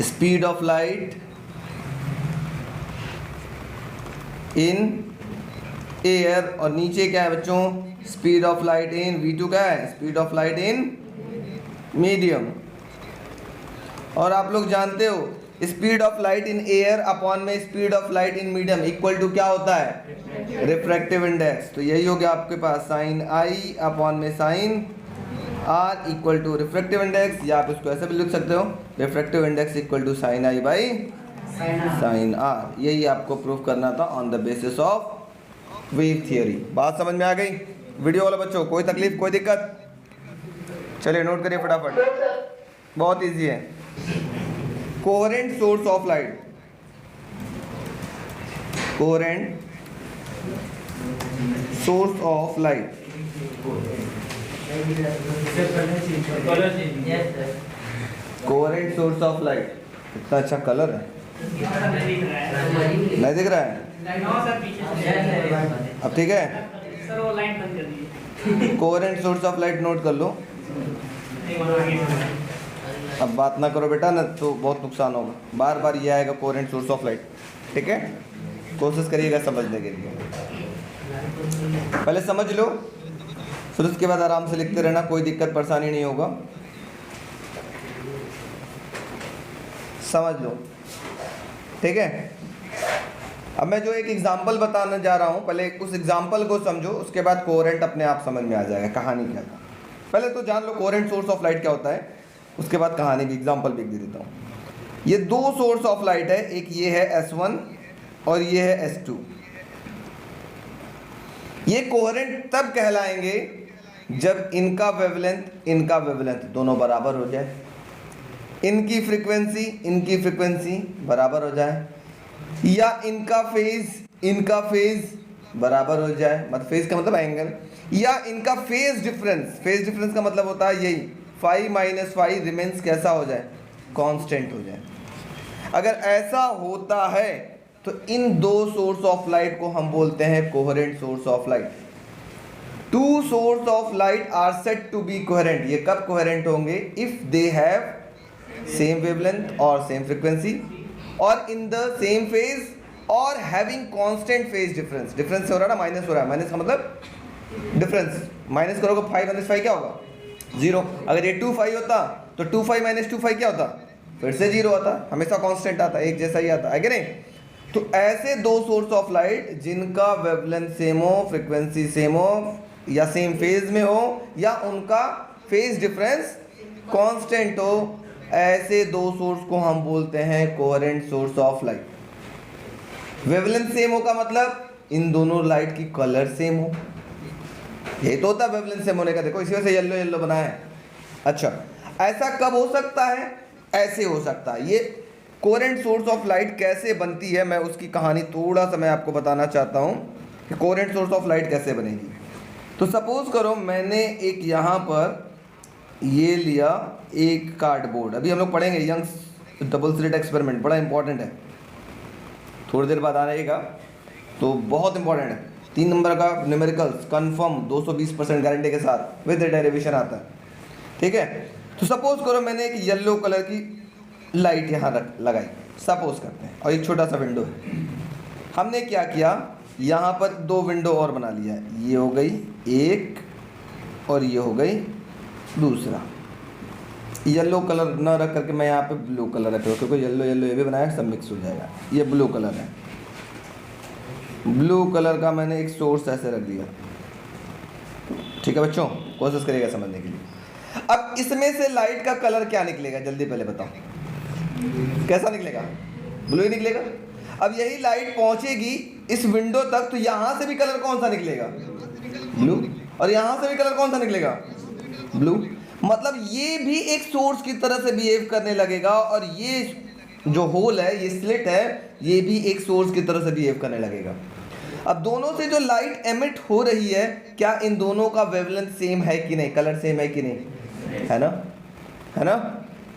speed of light in air और नीचे क्या है बच्चों speed of light in V2 क्या है speed of light in medium. और आप लोग जानते हो speed of light in air upon में speed of light in medium equal to क्या होता है रिफ्रैक्टिव इंडेक्स। तो यही हो गया आपके पास साइन I अपॉन में sine R equal to refractive index, या आप इसको ऐसे भी लिख सकते हो refractive index equal to sine I by sine R। यही आपको प्रूफ करना था on the basis of wave theory. बात समझ में आ गई वीडियो वाले बच्चों, कोई तकलीफ कोई दिक्कत? चलिए नोट करिए फटाफट, बहुत इजी है। Coherent source of light, coherent source of light, coherent source of light. कितना अच्छा कलर है, नहीं दिख रहा है? अब ठीक है, सर वो लाइन बंद कर दीजिए। Coherent source of light note कर लो। अब बात ना करो बेटा ना तो बहुत नुकसान होगा, बार बार ये आएगा कोहेरेंट सोर्स ऑफ लाइट। ठीक है, कोशिश करिएगा समझने के लिए, पहले समझ लो फिर उसके बाद आराम से लिखते रहना, कोई दिक्कत परेशानी नहीं होगा। समझ लो, ठीक है। अब मैं जो एक एग्जाम्पल बताने जा रहा हूँ, पहले उस एग्जाम्पल को समझो, उसके बाद कोहेरेंट अपने आप समझ में आ जाएगा कहानी क्या था। पहले तो जान लो कोहेरेंट सोर्स ऑफ लाइट क्या होता है, उसके बाद कहानी भी एग्जाम्पल भी दे देता हूँ। ये दो सोर्स ऑफ लाइट है, एक ये है S1 और ये है S2। ये कोहेरेंट तब कहलाएंगे जब इनका वेवलेंथ दोनों बराबर हो जाए, इनकी फ्रीक्वेंसी बराबर हो जाए, या इनका फेज बराबर हो जाए, मतलब फेज का मतलब एंगल, या इनका फेज डिफरेंस का मतलब होता है यही फाई माइनस फाई रिमेन्स कैसा हो जाए कांस्टेंट हो जाए। अगर ऐसा होता है तो इन दो सोर्स ऑफ लाइट को हम बोलते हैं coherent source of light. Two source of light are said to be coherent. ये कब कोहेरेंट होंगे? If they have same wavelength और सेम फ्रीक्वेंसी और इन द सेम फेज और having constant phase difference. Difference हो रहा है ना, माइनस हो रहा है, माइनस का मतलब डिफरेंस, माइनस करोगे 5 माइनस 5 क्या होगा 0। अगर ये 2 5 होता तो 2 5 माइनस 2 5 क्या होता, फिर से 0 आता, हमेशा कांस्टेंट आता, एक जैसा ही आता है कि नहीं। तो ऐसे दो सोर्स ऑफ लाइट जिनका वेवलेंथ सेम हो, फ्रीक्वेंसी सेम हो, या सेम फेज में हो, या उनका फेज डिफरेंस कांस्टेंट हो, ऐसे दो सोर्स को हम बोलते हैं coherent source of light. Wavelength same हो का मतलब इन दोनों लाइट की कलर सेम हो, ये तो होता है वेवलेंथ सेम होने का। देखो इसी वजह से येलो येलो बना है। अच्छा, ऐसा कब हो सकता है? ऐसे हो सकता है। ये कोहेरेंट सोर्स ऑफ लाइट कैसे बनती है, मैं उसकी कहानी थोड़ा सा मैं आपको बताना चाहता हूँ कि कोहेरेंट सोर्स ऑफ लाइट कैसे बनेगी। तो सपोज करो मैंने एक यहाँ पर ये लिया एक कार्डबोर्ड, अभी हम लोग पढ़ेंगे यंग्स डबल स्लिट एक्सपेरिमेंट, बड़ा इंपॉर्टेंट है, थोड़ी देर बाद आएगा तो बहुत इंपॉर्टेंट है। 3 नंबर का न्यूमेरिकल्स कंफर्म 220% गारंटी के साथ विद डेरिवेशन आता है। ठीक है, तो सपोज करो मैंने एक येलो कलर की लाइट यहाँ लगाई, सपोज करते हैं, और एक छोटा सा विंडो है। हमने क्या किया, यहाँ पर 2 विंडो और बना लिया है, ये हो गई एक और ये हो गई दूसरा। येलो कलर ना रख करके मैं यहाँ पे ब्लू कलर रख रहा हूँ, क्योंकि येलो येलो ये भी बनाया, सब मिक्स हो जाएगा। ये ब्लू कलर है, ब्लू कलर का मैंने एक सोर्स ऐसे रख दिया। ठीक है बच्चों, कोशिश करिएगा समझने के लिए। अब इसमें से लाइट का कलर क्या निकलेगा, जल्दी पहले बताओ, कैसा निकलेगा? ब्लू ही निकलेगा। अब यही लाइट पहुंचेगी इस विंडो तक, तो यहाँ से भी कलर कौन सा निकलेगा? ब्लू। और यहाँ से भी कलर कौन सा निकलेगा? ब्लू। मतलब ये भी एक सोर्स की तरह से बिहेव करने लगेगा, और ये जो होल है, ये स्लिट है, ये भी एक सोर्स की तरह से बिहेव करने लगेगा। अब दोनों से जो लाइट एमिट हो रही है, क्या इन दोनों का वेवलेंथ सेम है कि नहीं, कलर सेम है कि नहीं, है ना, है ना।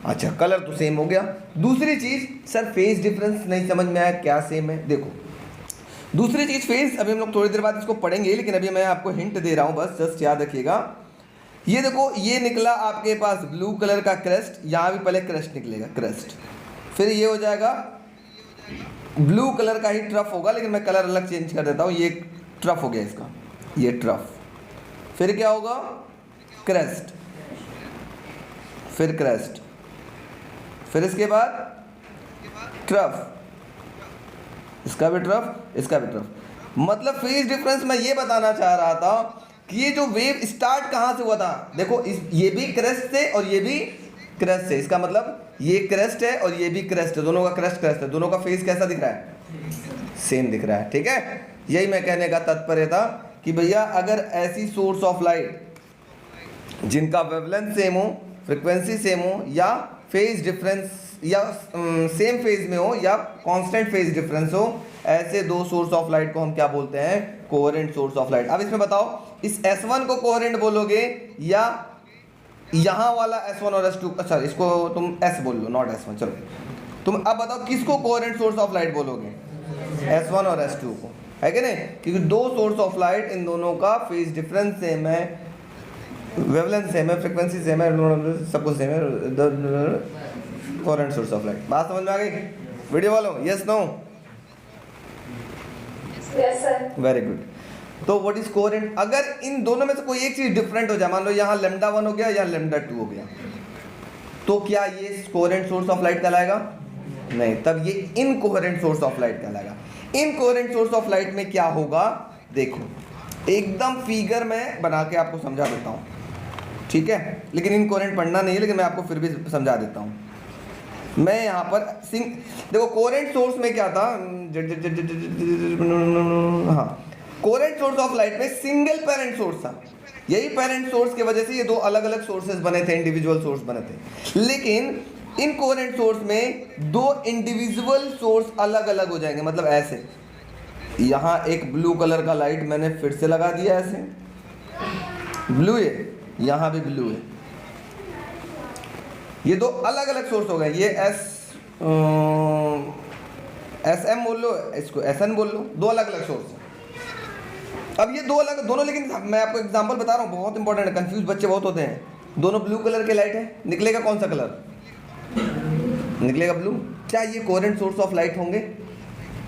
अच्छा, कलर तो सेम हो गया। दूसरी चीज, सर फेज डिफरेंस नहीं समझ में आया, क्या सेम है? देखो दूसरी चीज फेज, अभी हम लोग थोड़ी देर बाद इसको पढ़ेंगे, लेकिन अभी मैं आपको हिंट दे रहा हूं, बस जस्ट याद रखिएगा। ये देखो, ये निकला आपके पास ब्लू कलर का क्रेस्ट, यहाँ भी पहले क्रेस्ट निकलेगा, क्रेस्ट, फिर ये हो जाएगा ब्लू कलर का ही ट्रफ होगा, लेकिन मैं कलर अलग चेंज कर देता हूँ, ये ट्रफ हो गया इसका, ये ट्रफ, फिर क्या होगा, क्रेस्ट, फिर क्रेस्ट, फिर इसके बाद ट्रफ, इसका भी ट्रफ, इसका भी ट्रफ। मतलब फेज डिफरेंस मैं ये बताना चाह रहा था कि ये जो वेव स्टार्ट कहाँ से हुआ था, देखो ये भी क्रेस्ट से और ये भी क्रेस्ट से, इसका मतलब ये क्रेस्ट है और ये भी क्रेस्ट है, दोनों का क्रेस्ट है, दोनों का फेज कैसा दिख रहा है, सेम दिख रहा है, ठीक है। यही मैं कहने का तात्पर्य था कि भैया अगर ऐसी सोर्स ऑफ लाइट जिनका वेवलेंथ सेम हो, फ्रिक्वेंसी सेम हो, या फेज डिफरेंस या सेम फेज में हो, या कांस्टेंट फेज डिफरेंस हो, ऐसे दो सोर्स ऑफ लाइट को हम क्या बोलते हैं, कोहेरेंट सोर्स ऑफ लाइट। अब इसमें बताओ, इस S1 को कोहेरेंट बोलोगे या यहाँ वाला S1 और S2, अच्छा इसको तुम S बोल लो, नॉट S1, चलो तुम अब बताओ किसको कोहेरेंट सोर्स ऑफ लाइट बोलोगे, S1 और S2 को, है कि नहीं, क्योंकि दो सोर्स ऑफ लाइट, इन दोनों का फेज डिफरेंस सेम है, वेवलेंथ सेम है, फ्रिक्वेंसी सेम है, सब कुछ सेम है, कोहेरेंट सोर्स ऑफ लाइट। बात समझ में आ गई वीडियो वालों, yes no, yes sir, very good. तो व्हाट इज कोहेरेंट, अगर इन दोनों में से कोई एक चीज डिफरेंट हो जाए, मान लो यहाँ λ1 हो गया या λ2 हो गया, तो क्या ये कोहेरेंट सोर्स ऑफ लाइट कहलाएगा, नहीं, तब ये इनकोहेरेंट सोर्स ऑफ लाइट कहलाएगा। इनकोहेरेंट सोर्स ऑफ लाइट में क्या होगा, देखो एकदम फिगर में बना के आपको समझा देता हूँ, ठीक है, लेकिन इनकोहेरेंट पढ़ना नहीं है, लेकिन मैं आपको फिर भी समझा देता हूँ। मैं यहाँ पर देखो कोहेरेंट सोर्स में क्या था, हाँ, कोहेरेंट सोर्स ऑफ लाइट में सिंगल पेरेंट सोर्स था, यही पेरेंट सोर्स की वजह से ये दो अलग अलग सोर्सेज बने थे, इंडिविजुअल सोर्स बने थे। लेकिन इन कोहेरेंट सोर्स में दो इंडिविजुअल सोर्स अलग अलग हो जाएंगे, मतलब ऐसे, यहाँ एक ब्लू कलर का लाइट मैंने फिर से लगा दिया, ऐसे ब्लू है, यहाँ भी ब्लू है, ये दो अलग अलग सोर्स हो गए, ये SM बोल लो, इसको SN बोल लो, दो अलग अलग सोर्स। अब ये दो अलग दोनों, लेकिन मैं आपको एग्जांपल बता रहा हूँ, बहुत इंपॉर्टेंट है, कंफ्यूज बच्चे बहुत होते हैं। दोनों ब्लू कलर के लाइट है, निकलेगा कौन सा कलर, निकलेगा ब्लू। क्या ये कोहेरेंट सोर्स ऑफ लाइट होंगे,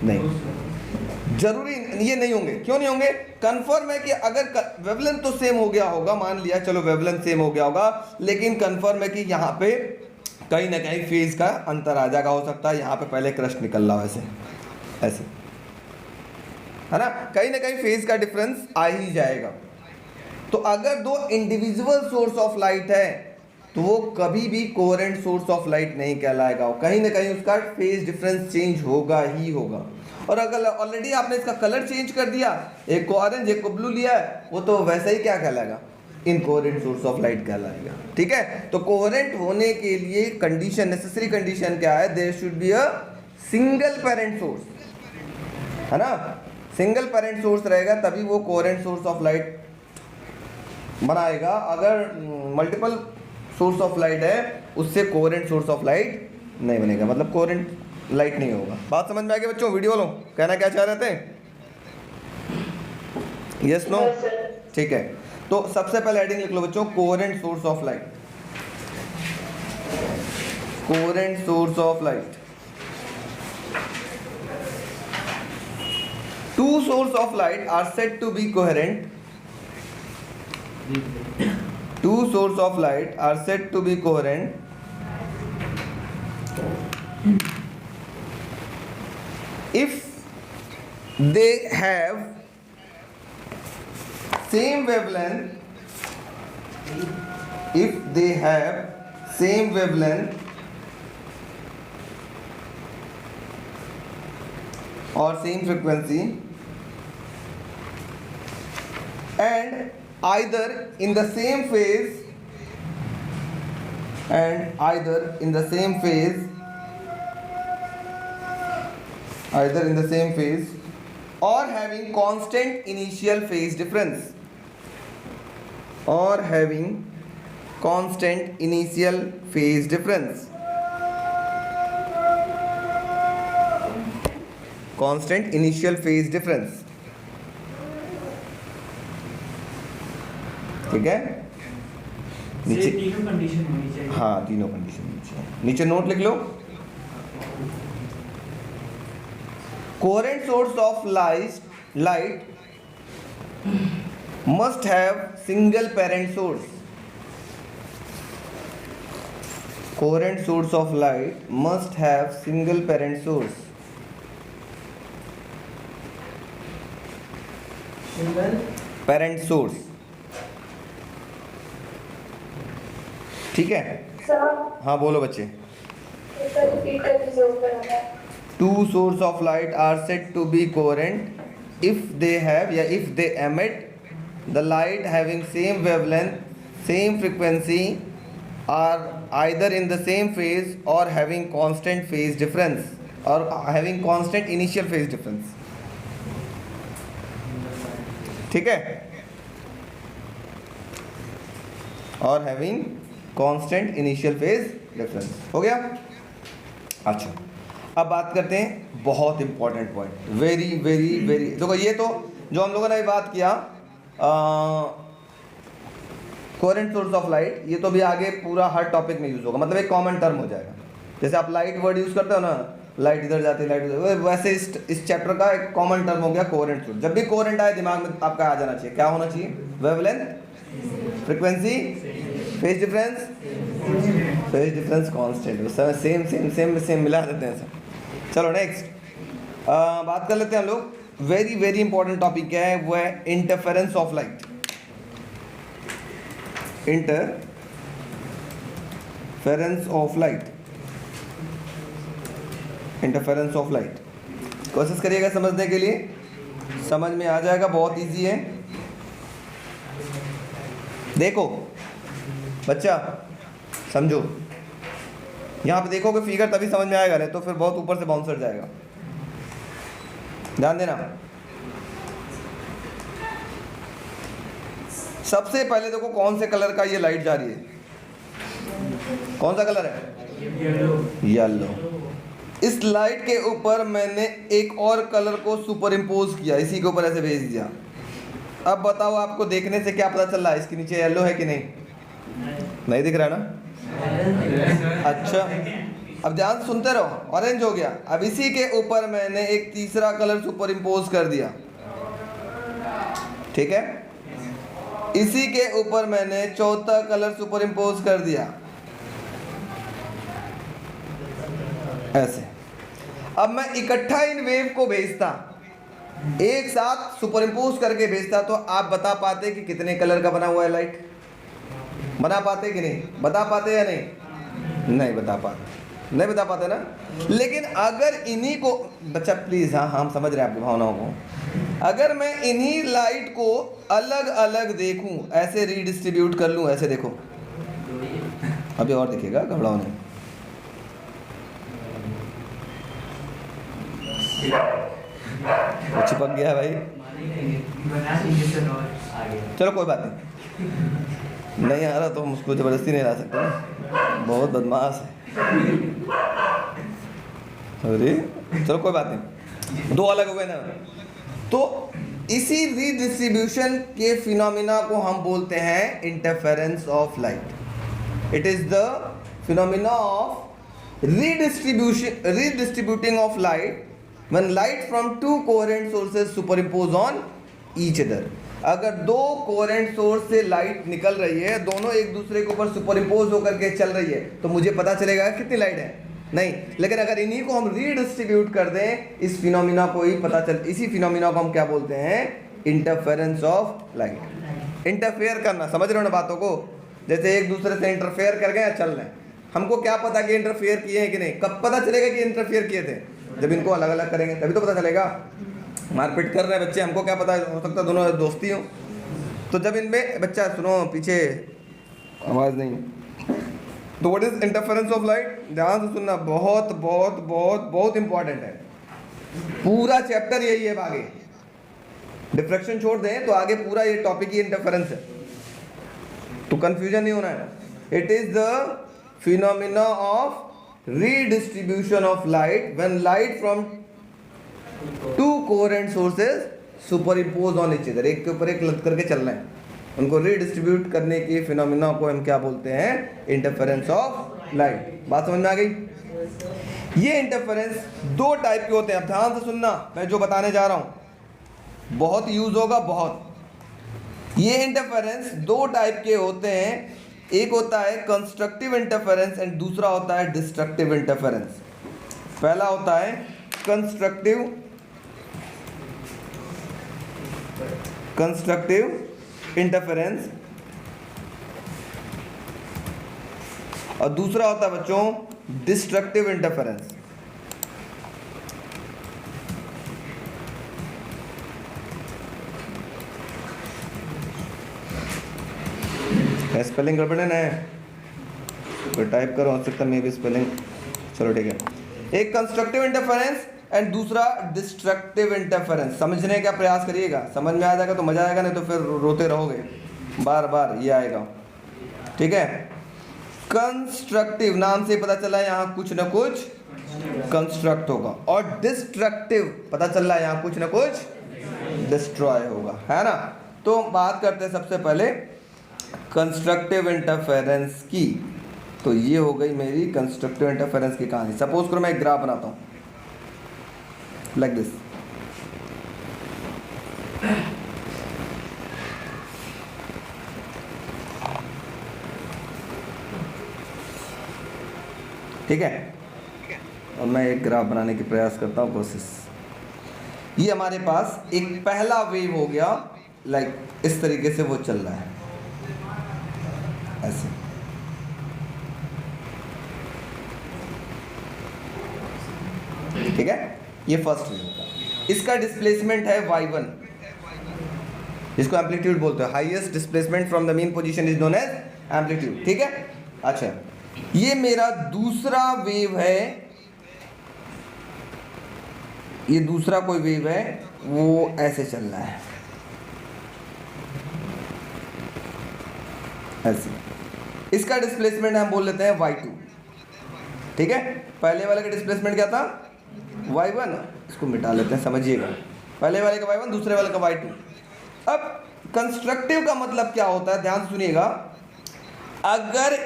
नहीं, जरूरी ये नहीं होंगे। क्यों नहीं होंगे, कंफर्म है कि अगर वेवलेंथ तो सेम हो गया होगा, मान लिया चलो वेवलेंथ सेम हो गया होगा, लेकिन कंफर्म है कि यहाँ पे कहीं ना कहीं फेज का अंतर आ जाएगा, हो सकता है यहाँ पे पहले क्रस्ट निकल रहा हो, ऐसे ऐसे, है ना, कहीं ना कहीं फेज का डिफरेंस आ ही जाएगा। तो अगर दो इंडिविजुअल सोर्स ऑफ लाइट है तो वो कभी भी कोहेरेंट सोर्स ऑफ लाइट नहीं कहलाएगा, कहीं ना कहीं उसका फेज डिफरेंस चेंज होगा ही होगा। और अगर ऑलरेडी आपने इसका कलर चेंज कर दिया, एक को ऑरेंज एक को ब्लू लिया है, वो तो वैसे ही क्या कहलाएगा, इनकोहेरेंट सोर्स ऑफ लाइट कहलाएगा, ठीक है। तो कोहेरेंट होने के लिए कंडीशन, नेसेसरी कंडीशन क्या है, there should be a single parent source, है ना, सिंगल पेरेंट सोर्स रहेगा तभी वो कोहेरेंट सोर्स ऑफ लाइट बनाएगा। अगर मल्टीपल सोर्स ऑफ लाइट है उससे कोहेरेंट सोर्स ऑफ लाइट नहीं बनेगा, मतलब कोहेरेंट लाइट नहीं होगा। बात समझ में आ गई बच्चों, वीडियो वालों, कहना क्या चाह रहे थे, यस नो, ठीक है। तो सबसे पहले हेडिंग लिख लो बच्चों, coherent source of light, coherent source of light. Two sources of light are said to be coherent. Two sources of light are said to be coherent if they have same wavelength, if they have same wavelength or same frequency, and either in the same phase and either in the same phase or having constant initial phase difference ठीक है। नीचे तीनों condition होनी चाहिए। हाँ, तीनों condition नीचे note लिख लो। Coherent source of light must have single parent source. Coherent source of light must have single parent source. Single Parent source. ठीक है। हाँ बोलो बच्चे। Two sources of light are said to be coherent if they emit the light having same wavelength, same frequency, are either in the same phase or having constant phase difference or having constant initial phase difference. ठीक है, और having constant initial phase difference हो गया। अच्छा, अब बात करते हैं बहुत important point, very very very. देखो ये तो जो हम लोगों ने अभी बात किया कोहेरेंट सोर्स ऑफ लाइट, ये तो भी आगे पूरा हर टॉपिक में यूज होगा, मतलब एक कॉमन टर्म हो जाएगा। जैसे आप लाइट वर्ड यूज करते हो ना, लाइट इधर जाती है लाइट उधर, वैसे इस चैप्टर का एक कॉमन टर्म हो गया कोहेरेंट सोर्स। जब भी कोहेरेंट आए दिमाग में आपका आ जाना चाहिए, क्या होना चाहिए? Wavelength, frequency, phase difference constant, same same same same मिला देते हैं सब। चलो नेक्स्ट बात कर लेते हैं हम लोग। वेरी वेरी इंपॉर्टेंट टॉपिक क्या है, वो है interference of light. Interference of light कोशिश करिएगा समझने के लिए, समझ में आ जाएगा, बहुत इजी है। देखो बच्चा समझो, यहाँ पे देखोगे फिगर तभी समझ में आएगा, नहीं तो फिर बहुत ऊपर से बाउंसर जाएगा। ध्यान देना। सबसे पहले देखो कौन से कलर का ये लाइट जा रही है, कौन सा कलर है? येलो। इस लाइट के ऊपर मैंने एक और कलर को सुपर इम्पोज किया, इसी के ऊपर ऐसे भेज दिया। अब बताओ आपको देखने से क्या पता चल रहा है, इसके नीचे येलो है कि नहीं? नहीं दिख रहा ना? अच्छा, अब ध्यान से सुनते रहो। ऑरेंज हो गया। अब इसी के ऊपर मैंने एक तीसरा कलर सुपर इम्पोज कर दिया, ठीक है। इसी के ऊपर मैंने चौथा कलर सुपर इम्पोज कर दिया, ऐसे। अब मैं इकट्ठा इन वेव को भेजता, एक साथ सुपर इम्पोज करके भेजता, तो आप बता पाते कि कितने कलर का बना हुआ है लाइट? बना पाते कि नहीं? बता पाते या नहीं? नहीं बता पाते, नहीं बता पाते ना। लेकिन अगर इन्हीं को, बच्चा प्लीज, हाँ हम समझ रहे हैं आपकी भावनाओं को, अगर मैं इन्हीं लाइट को अलग अलग देखूं, ऐसे रीडिस्ट्रीब्यूट कर लूं, ऐसे देखो, अभी और दिखेगा, घबराओ नहीं। चिपक गया भाई, चलो कोई बात नहीं, नहीं आ रहा तो हम उसको जबरदस्ती नहीं ला सकते ना, बहुत बदमाश है। अरे चलो कोई बात नहीं, दो अलग हो गए ना। तो इसी रीडिस्ट्रीब्यूशन के फिनोमिना को हम बोलते हैं interference of light. It is the phenomena of redistributing of light when light from two coherent sources superimpose on each other। अगर दो कोहेरेंट सोर्स से लाइट निकल रही है, दोनों एक दूसरे के ऊपर सुपर इम्पोज होकर के चल रही है, तो मुझे पता चलेगा कितनी लाइट है? नहीं। लेकिन अगर इन्हीं को हम रीडिस्ट्रीब्यूट कर दें, इस फिनोमिना को ही पता चल, इसी फिनोमिना को हम क्या बोलते हैं? Interference of light. इंटरफेयर करना, समझ रहे हो ना बातों को? जैसे एक दूसरे से इंटरफेयर कर गए, चल रहे हैं, हमको क्या पता कि इंटरफेयर किए हैं कि नहीं? कब पता चलेगा कि इंटरफेयर किए थे? जब इनको अलग अलग करेंगे तभी तो पता चलेगा। मारपीट कर रहे हैं बच्चे, हमको क्या पता, हो सकता है दोनों दोस्ती हो। तो जब इनमें, बच्चा सुनो, पीछे आवाज़ नहीं, तो what is interference of light? ध्यान से सुनना, बहुत बहुत बहुत बहुत इंपॉर्टेंट है। पूरा चैप्टर यही है। आगे डिफ्रैक्शन छोड़ दें तो आगे पूरा ये टॉपिक ही इंटरफेरेंस है, तो कंफ्यूजन नहीं होना है। It is the phenomena of redistribution of light when light from to coherent sources super impose on each other, एक के ऊपर एक लग करके चल रहे हैं, उनको रीडिस्ट्रीब्यूट करने की फिनोमिना को हम क्या बोलते हैं? Interference of light. बात समझ में आ गई? ये इंटरफेरेंस दो टाइप के होते हैं। अब ध्यान से सुनना, मैं जो बताने जा रहा हूं बहुत यूज होगा, बहुत। ये इंटरफेरेंस दो टाइप के होते हैं, एक होता है कंस्ट्रक्टिव इंटरफेरेंस एंड दूसरा होता है डिस्ट्रक्टिव इंटरफेरेंस। पहला होता है कंस्ट्रक्टिव इंटरफेरेंस और दूसरा होता है बच्चों डिस्ट्रक्टिव इंटरफेरेंस। स्पेलिंग गड़बड़ है ना, कोई टाइप करो, हो सकता मे भी स्पेलिंग, चलो ठीक है। एक कंस्ट्रक्टिव इंटरफेरेंस एंड दूसरा डिस्ट्रक्टिव इंटरफेरेंस। समझने का प्रयास करिएगा, समझ में आ जाएगा तो मजा आएगा, नहीं तो फिर रोते रहोगे, बार बार ये आएगा। ठीक है, कंस्ट्रक्टिव नाम से पता चला यहाँ कुछ ना कुछ कंस्ट्रक्ट होगा, और डिस्ट्रक्टिव पता चल रहा है यहाँ कुछ ना कुछ डिस्ट्रॉय होगा, है ना। तो बात करते हैं सबसे पहले कंस्ट्रक्टिव इंटरफेरेंस की। तो ये हो गई मेरी कंस्ट्रक्टिव इंटरफेरेंस की कहानी। सपोज करो मैं एक ग्राफ बनाता हूँ लाइक दिस। ठीक है, और मैं एक ग्राफ बनाने की प्रयास करता हूँ, कोशिश। ये हमारे पास एक पहला वेव हो गया, लाइक इस तरीके से वो चल रहा है ऐसे। ठीक है, ये फर्स्ट वेव होगा, इसका डिस्प्लेसमेंट है y1, जिसको एम्पलीट्यूड बोलते हैं। Highest displacement from the mean position is known as amplitude. ठीक है, अच्छा, ये मेरा दूसरा वेव है, ये दूसरा कोई वेव है, वो ऐसे चल रहा है ऐसे। इसका डिस्प्लेसमेंट हम बोल लेते हैं y2। ठीक है, पहले वाले का डिस्प्लेसमेंट क्या था? y1, इसको मिटा लेते हैं, समझिएगा। पहले वाले का y1, दूसरे वाले का y2। अब कंस्ट्रक्टिव का मतलब क्या होता है, ध्यान सुनिएगा। अगर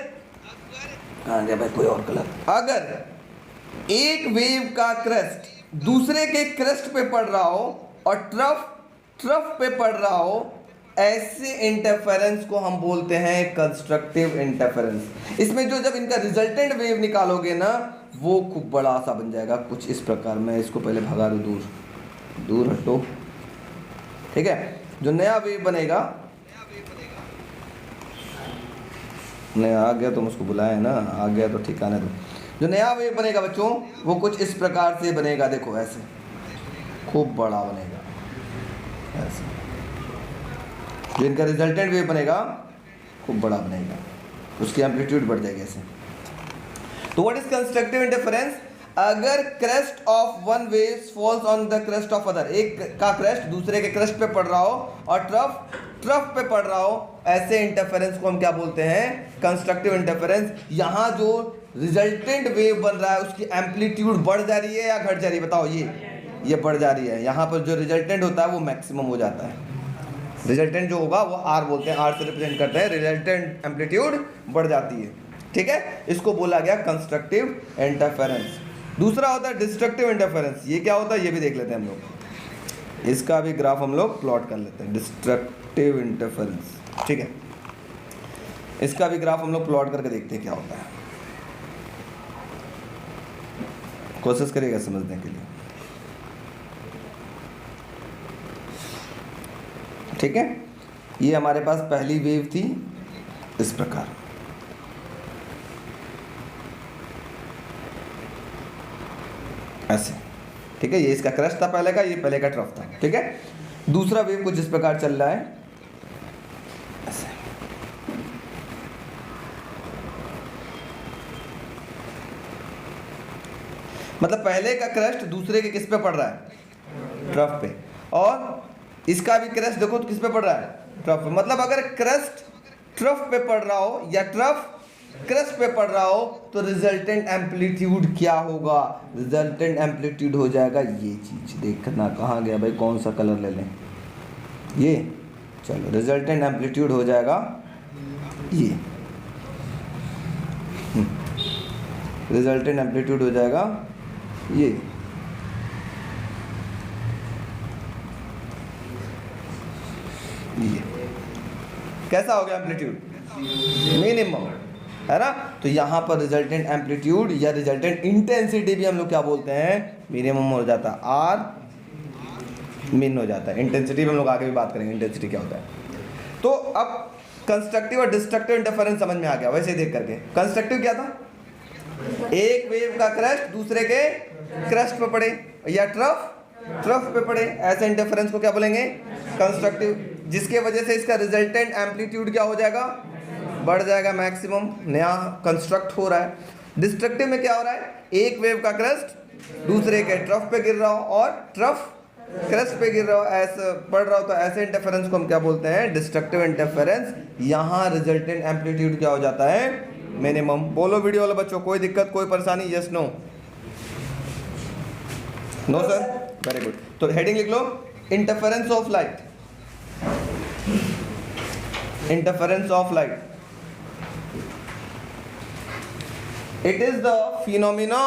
कहाँ गया भाई, कोई और कलर। अगर एक वेव का क्रेस्ट दूसरे के क्रेस्ट पे पड़ रहा हो और ट्रफ पे पड़ रहा हो, ऐसे इंटरफेरेंस को हम बोलते हैं कंस्ट्रक्टिव इंटरफेरेंस। इसमें जो जब इनका रिजल्टेंट वेव निकालोगे ना, वो खूब बड़ा सा बन जाएगा, कुछ इस प्रकार। मैं इसको पहले भगा दूँ, दूर दूर हटो। ठीक है, जो नया वेव बनेगा, नया आ गया तो उसको बुलाए ना, आ गया तो ठिकाने दो। जो नया वेव बनेगा बच्चों, वो कुछ इस प्रकार से बनेगा, देखो ऐसे, खूब बड़ा बनेगा ऐसे। जो इनका रिजल्टेंट वेव बनेगा खूब बड़ा बनेगा, उसकी एम्पलीट्यूड बढ़ जाएगी ऐसे। तो व्हाट इज कंस्ट्रक्टिव इंटरफेरेंस? अगर crest of one wave falls on the crest of other, एक का क्रेस्ट दूसरे के क्रेस्ट पे पड़ रहा हो और ट्रफ पे पड़ रहा हो, ऐसे इंटरफेरेंस को हम क्या बोलते हैं? Constructive interference. यहाँ जो रिजल्टेंट वेव बन रहा है उसकी एम्पलीट्यूड बढ़ जा रही है या घट जा रही है? बताओ, ये बढ़ जा रही है। यहाँ पर जो रिजल्टेंट होता है वो मैक्सिमम हो जाता है। रिजल्टेंट जो होगा वो आर बोलते हैं, आर से रिप्रेजेंट करते हैं, रिजल्टेंट एम्पलीट्यूड बढ़ जाती है। ठीक है, इसको बोला गया कंस्ट्रक्टिव इंटरफेरेंस। दूसरा होता है डिस्ट्रक्टिव इंटरफेरेंस। ये क्या होता है ये भी देख लेते हैं हम लोग, इसका भी ग्राफ हम लोग प्लॉट कर लेते हैं। डिस्ट्रक्टिव इंटरफेरेंस, ठीक है, इसका भी ग्राफ हम लोग प्लॉट करके देखते हैं क्या होता है। कोशिश करिएगा समझने के लिए। ठीक है, ये हमारे पास पहली वेव थी इस प्रकार, ऐसे। ठीक है, ये इसका क्रस्ट था पहले का, ये पहले का ट्रफ था। ठीक है, दूसरा वेव कुछ इस प्रकार चल रहा है ऐसे। मतलब पहले का क्रस्ट दूसरे के किस पे पड़ रहा है, ट्रफ पे, और इसका भी क्रस्ट देखो तो किस पे पड़ रहा है, ट्रफ पे। मतलब अगर क्रस्ट ट्रफ पे पड़ रहा हो या ट्रफ क्रस्ट पे पड़ रहा हो तो रिजल्टेंट एम्पलीट्यूड क्या होगा, रिजल्टेंट एम्पलीट्यूड हो जाएगा ये चीज, देखना कहाँ गया भाई, कौन सा कलर ले लें, ये चलो, रिजल्टेंट एम्पलीट्यूड हो जाएगा ये, रिजल्टेंट एम्पलीट्यूड हो जाएगा ये, कैसा हो गया एम्पलीट्यूड, मिनिमम, है ना। तो यहाँ पर रिजल्टेंट एम्पलीट्यूड या रिजल्टेंट इंटेंसिटी भी हम लोग क्या बोलते हैं, मिनिमम हो जाता है, आर मिन हो जाता है। इंटेंसिटी भी हम लोग आगे भी बात करेंगे, इंटेंसिटी क्या होता है। तो अब कंस्ट्रक्टिव और डिस्ट्रक्टिव इंटरफेरेंस समझ में आ गया, वैसे ही देख करके। कंस्ट्रक्टिव क्या था, एक वेव का क्रस्ट दूसरे के क्रस्ट पे पड़े या ट्रफ पे पड़े, ऐसे इंटरफेरेंस को क्या बोलेंगे, कंस्ट्रक्टिव, जिसके वजह से इसका रिजल्टेंट एम्पलीट्यूड क्या हो जाएगा, बढ़ जाएगा, मैक्सिमम नया कंस्ट्रक्ट हो रहा है। डिस्ट्रक्टिव में क्या हो रहा है, एक वेव का क्रस्ट दूसरे के ट्रफ पे गिर रहा हो और ट्रफ क्रस्ट पे गिर रहा हो, ऐसे पड़ रहा हो, तो ऐसे इंटरफेरेंस को हम क्या बोलते हैं, डिस्ट्रक्टिव इंटरफेरेंस। यहाँ रिजल्टेंट एम्पलीट्यूड क्या हो जाता है, मिनिमम। बोलो वीडियो वाले बच्चों, कोई दिक्कत, कोई परेशानी, yes no, no sir, very good. तो हेडिंग लिख लो, interference of light, interference of light, it is the phenomena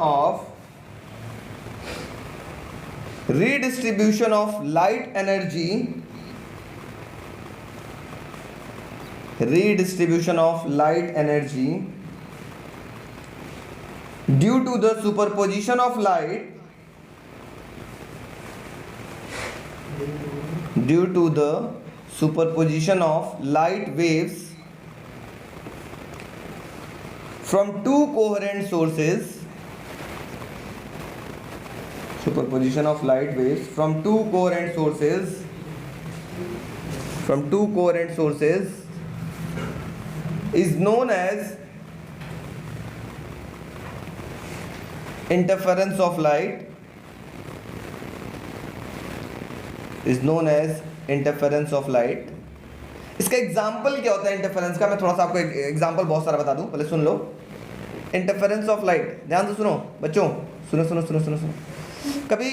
of redistribution of light energy, due to the superposition of light, superposition of light waves from two coherent sources, superposition of light waves from two coherent sources is known as interference of light, interference of light. इसका example क्या होता है interference का, मैं थोड़ा सा आपको example बहुत सारा बता दूं, पहले सुन लो। इंटरफेरेंस ऑफ लाइट, ध्यान से सुनो बच्चों, सुनो। कभी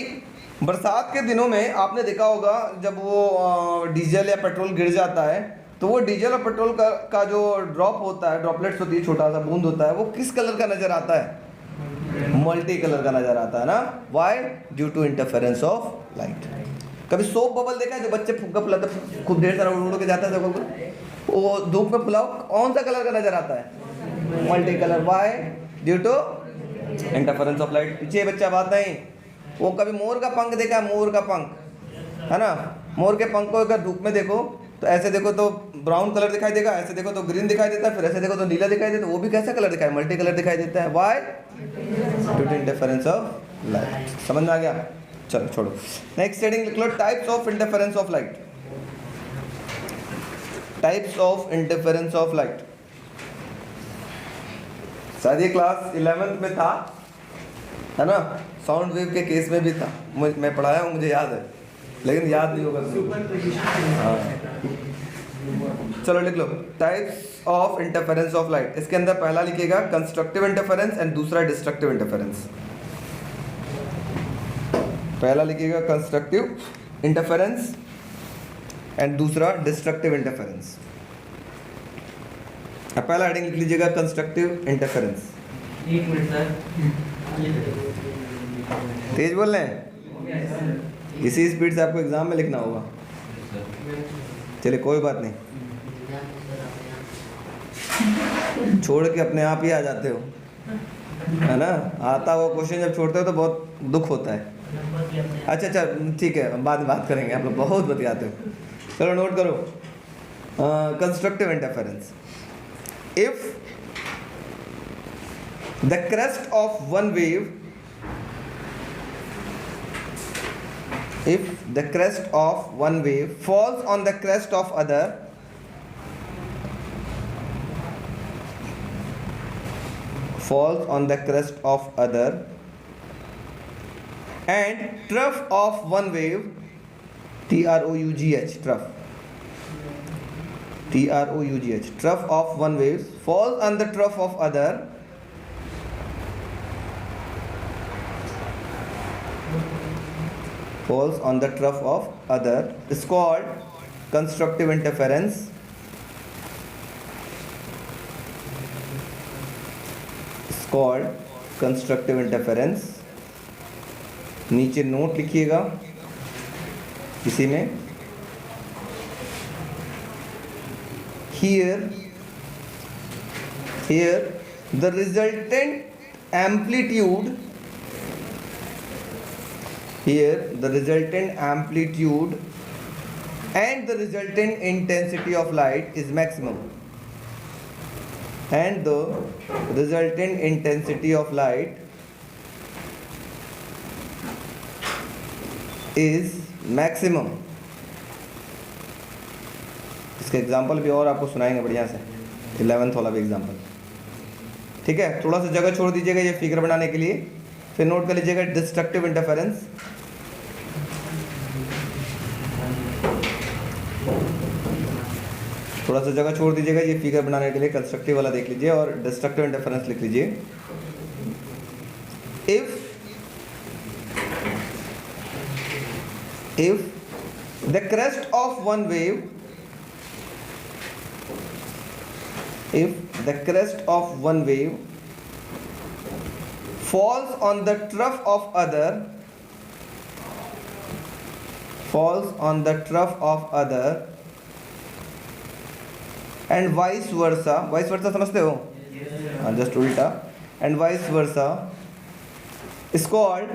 बरसात के दिनों में आपने देखा होगा जब वो डीजल या पेट्रोल गिर जाता है तो वो डीजल और पेट्रोल का जो ड्रॉप होता है, ड्रॉपलेट्स होती है, छोटा सा बूंद होता है, वो किस कलर का नजर आता है, मल्टी कलर का नजर आता है ना। Why, due to interference of light. कभी सोप बबल देखा है, जो बच्चे फुग्गा फुलाते खूब ढेर सारा उड़ के जाता है, वो धूप में फुलाओ, कौन सा कलर का नजर आता है, multi colour. Why, due to interference of light. पीछे बच्चा बात नहीं, वो कभी मोर का पंख देखा है, मोर का पंख, है ना, मोर के पंख को अगर धूप में देखो तो ऐसे देखो तो ब्राउन कलर दिखाई देगा, ऐसे देखो तो ग्रीन दिखाई देता है, फिर ऐसे देखो तो नीला दिखाई देता है, वो भी कैसा कलर दिखाई, मल्टी कलर दिखाई देता है। Why, due to interference of light. समझ में आ गया, चलो छोड़ो। नेक्स्ट हेडिंग लिख लो, types of interference of light, types of interference of light. शायद ये क्लास 11th में था, है ना, साउंड वेव के केस में भी था, मैं पढ़ाया हूँ, मुझे याद है, लेकिन याद नहीं होगा। हाँ, चलो लिख लो, types of interference of light. इसके अंदर पहला लिखिएगा कंस्ट्रक्टिव इंटरफेरेंस एंड दूसरा डिस्ट्रक्टिव इंटरफेरेंस। पहला लिखिएगा कंस्ट्रक्टिव इंटरफेरेंस एंड दूसरा डिस्ट्रक्टिव इंटरफेरेंस। अब पहला हेडिंग लिख लीजिएगा कंस्ट्रक्टिव इंटरफेरेंस। एक मिनट सर, तेज बोल रहे हैं, इसी स्पीड से आपको एग्जाम में लिखना होगा। चलिए कोई बात नहीं, छोड़ के अपने आप ही आ जाते हो, है ना। आता हुआ क्वेश्चन जब छोड़ते हो तो बहुत दुख होता है। अच्छा ठीक है, बाद में बात करेंगे, आप लोग बहुत बतियाते हो। चलो नोट करो, constructive interference. If the crest of one wave, if the crest of one wave falls on the crest of other, falls on the crest of other, and trough of one wave, TROUGH, trough, TROUGH, trough of one wave falls on the trough of other, falls on the trough of other, is called constructive interference. Is called constructive interference. नीचे note लिखिएगा इसी में. Here the resultant amplitude and the resultant intensity of light is maximum, and the resultant intensity of light is maximum. इसका example भी और आपको सुनाएंगे बढ़िया से, 11th वाला भी एग्जाम्पल. ठीक है, थोड़ा सा जगह छोड़ दीजिएगा ये फिगर बनाने के लिए, फिर नोट कर लीजिएगा डिस्ट्रक्टिव इंटरफेरेंस. थोड़ा सा जगह छोड़ दीजिएगा ये फिगर बनाने के लिए, कंस्ट्रक्टिव वाला देख लीजिए और डिस्ट्रक्टिव इंटरफेरेंस लिख लीजिए. If the crest of one wave, falls on the trough of other, and vice versa समझते हो? हाँ, just उल्टा, and vice versa, is called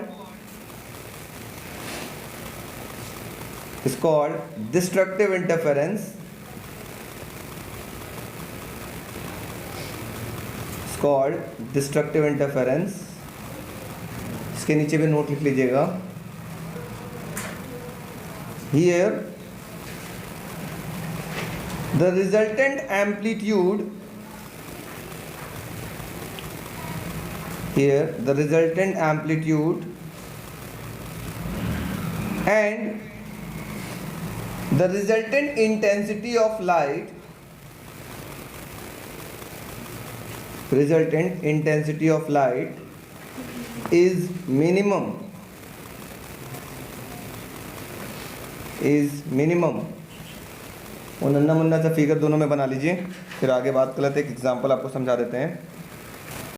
destructive interference. इसके नीचे भी नोट लिख लीजिएगा. Here the resultant amplitude and the resultant intensity of light is minimum. वो नन्ना मुन्ना सा फिगर दोनों में बना लीजिए, फिर आगे बात कर लेते हैं. एक एग्जाम्पल आपको समझा देते हैं.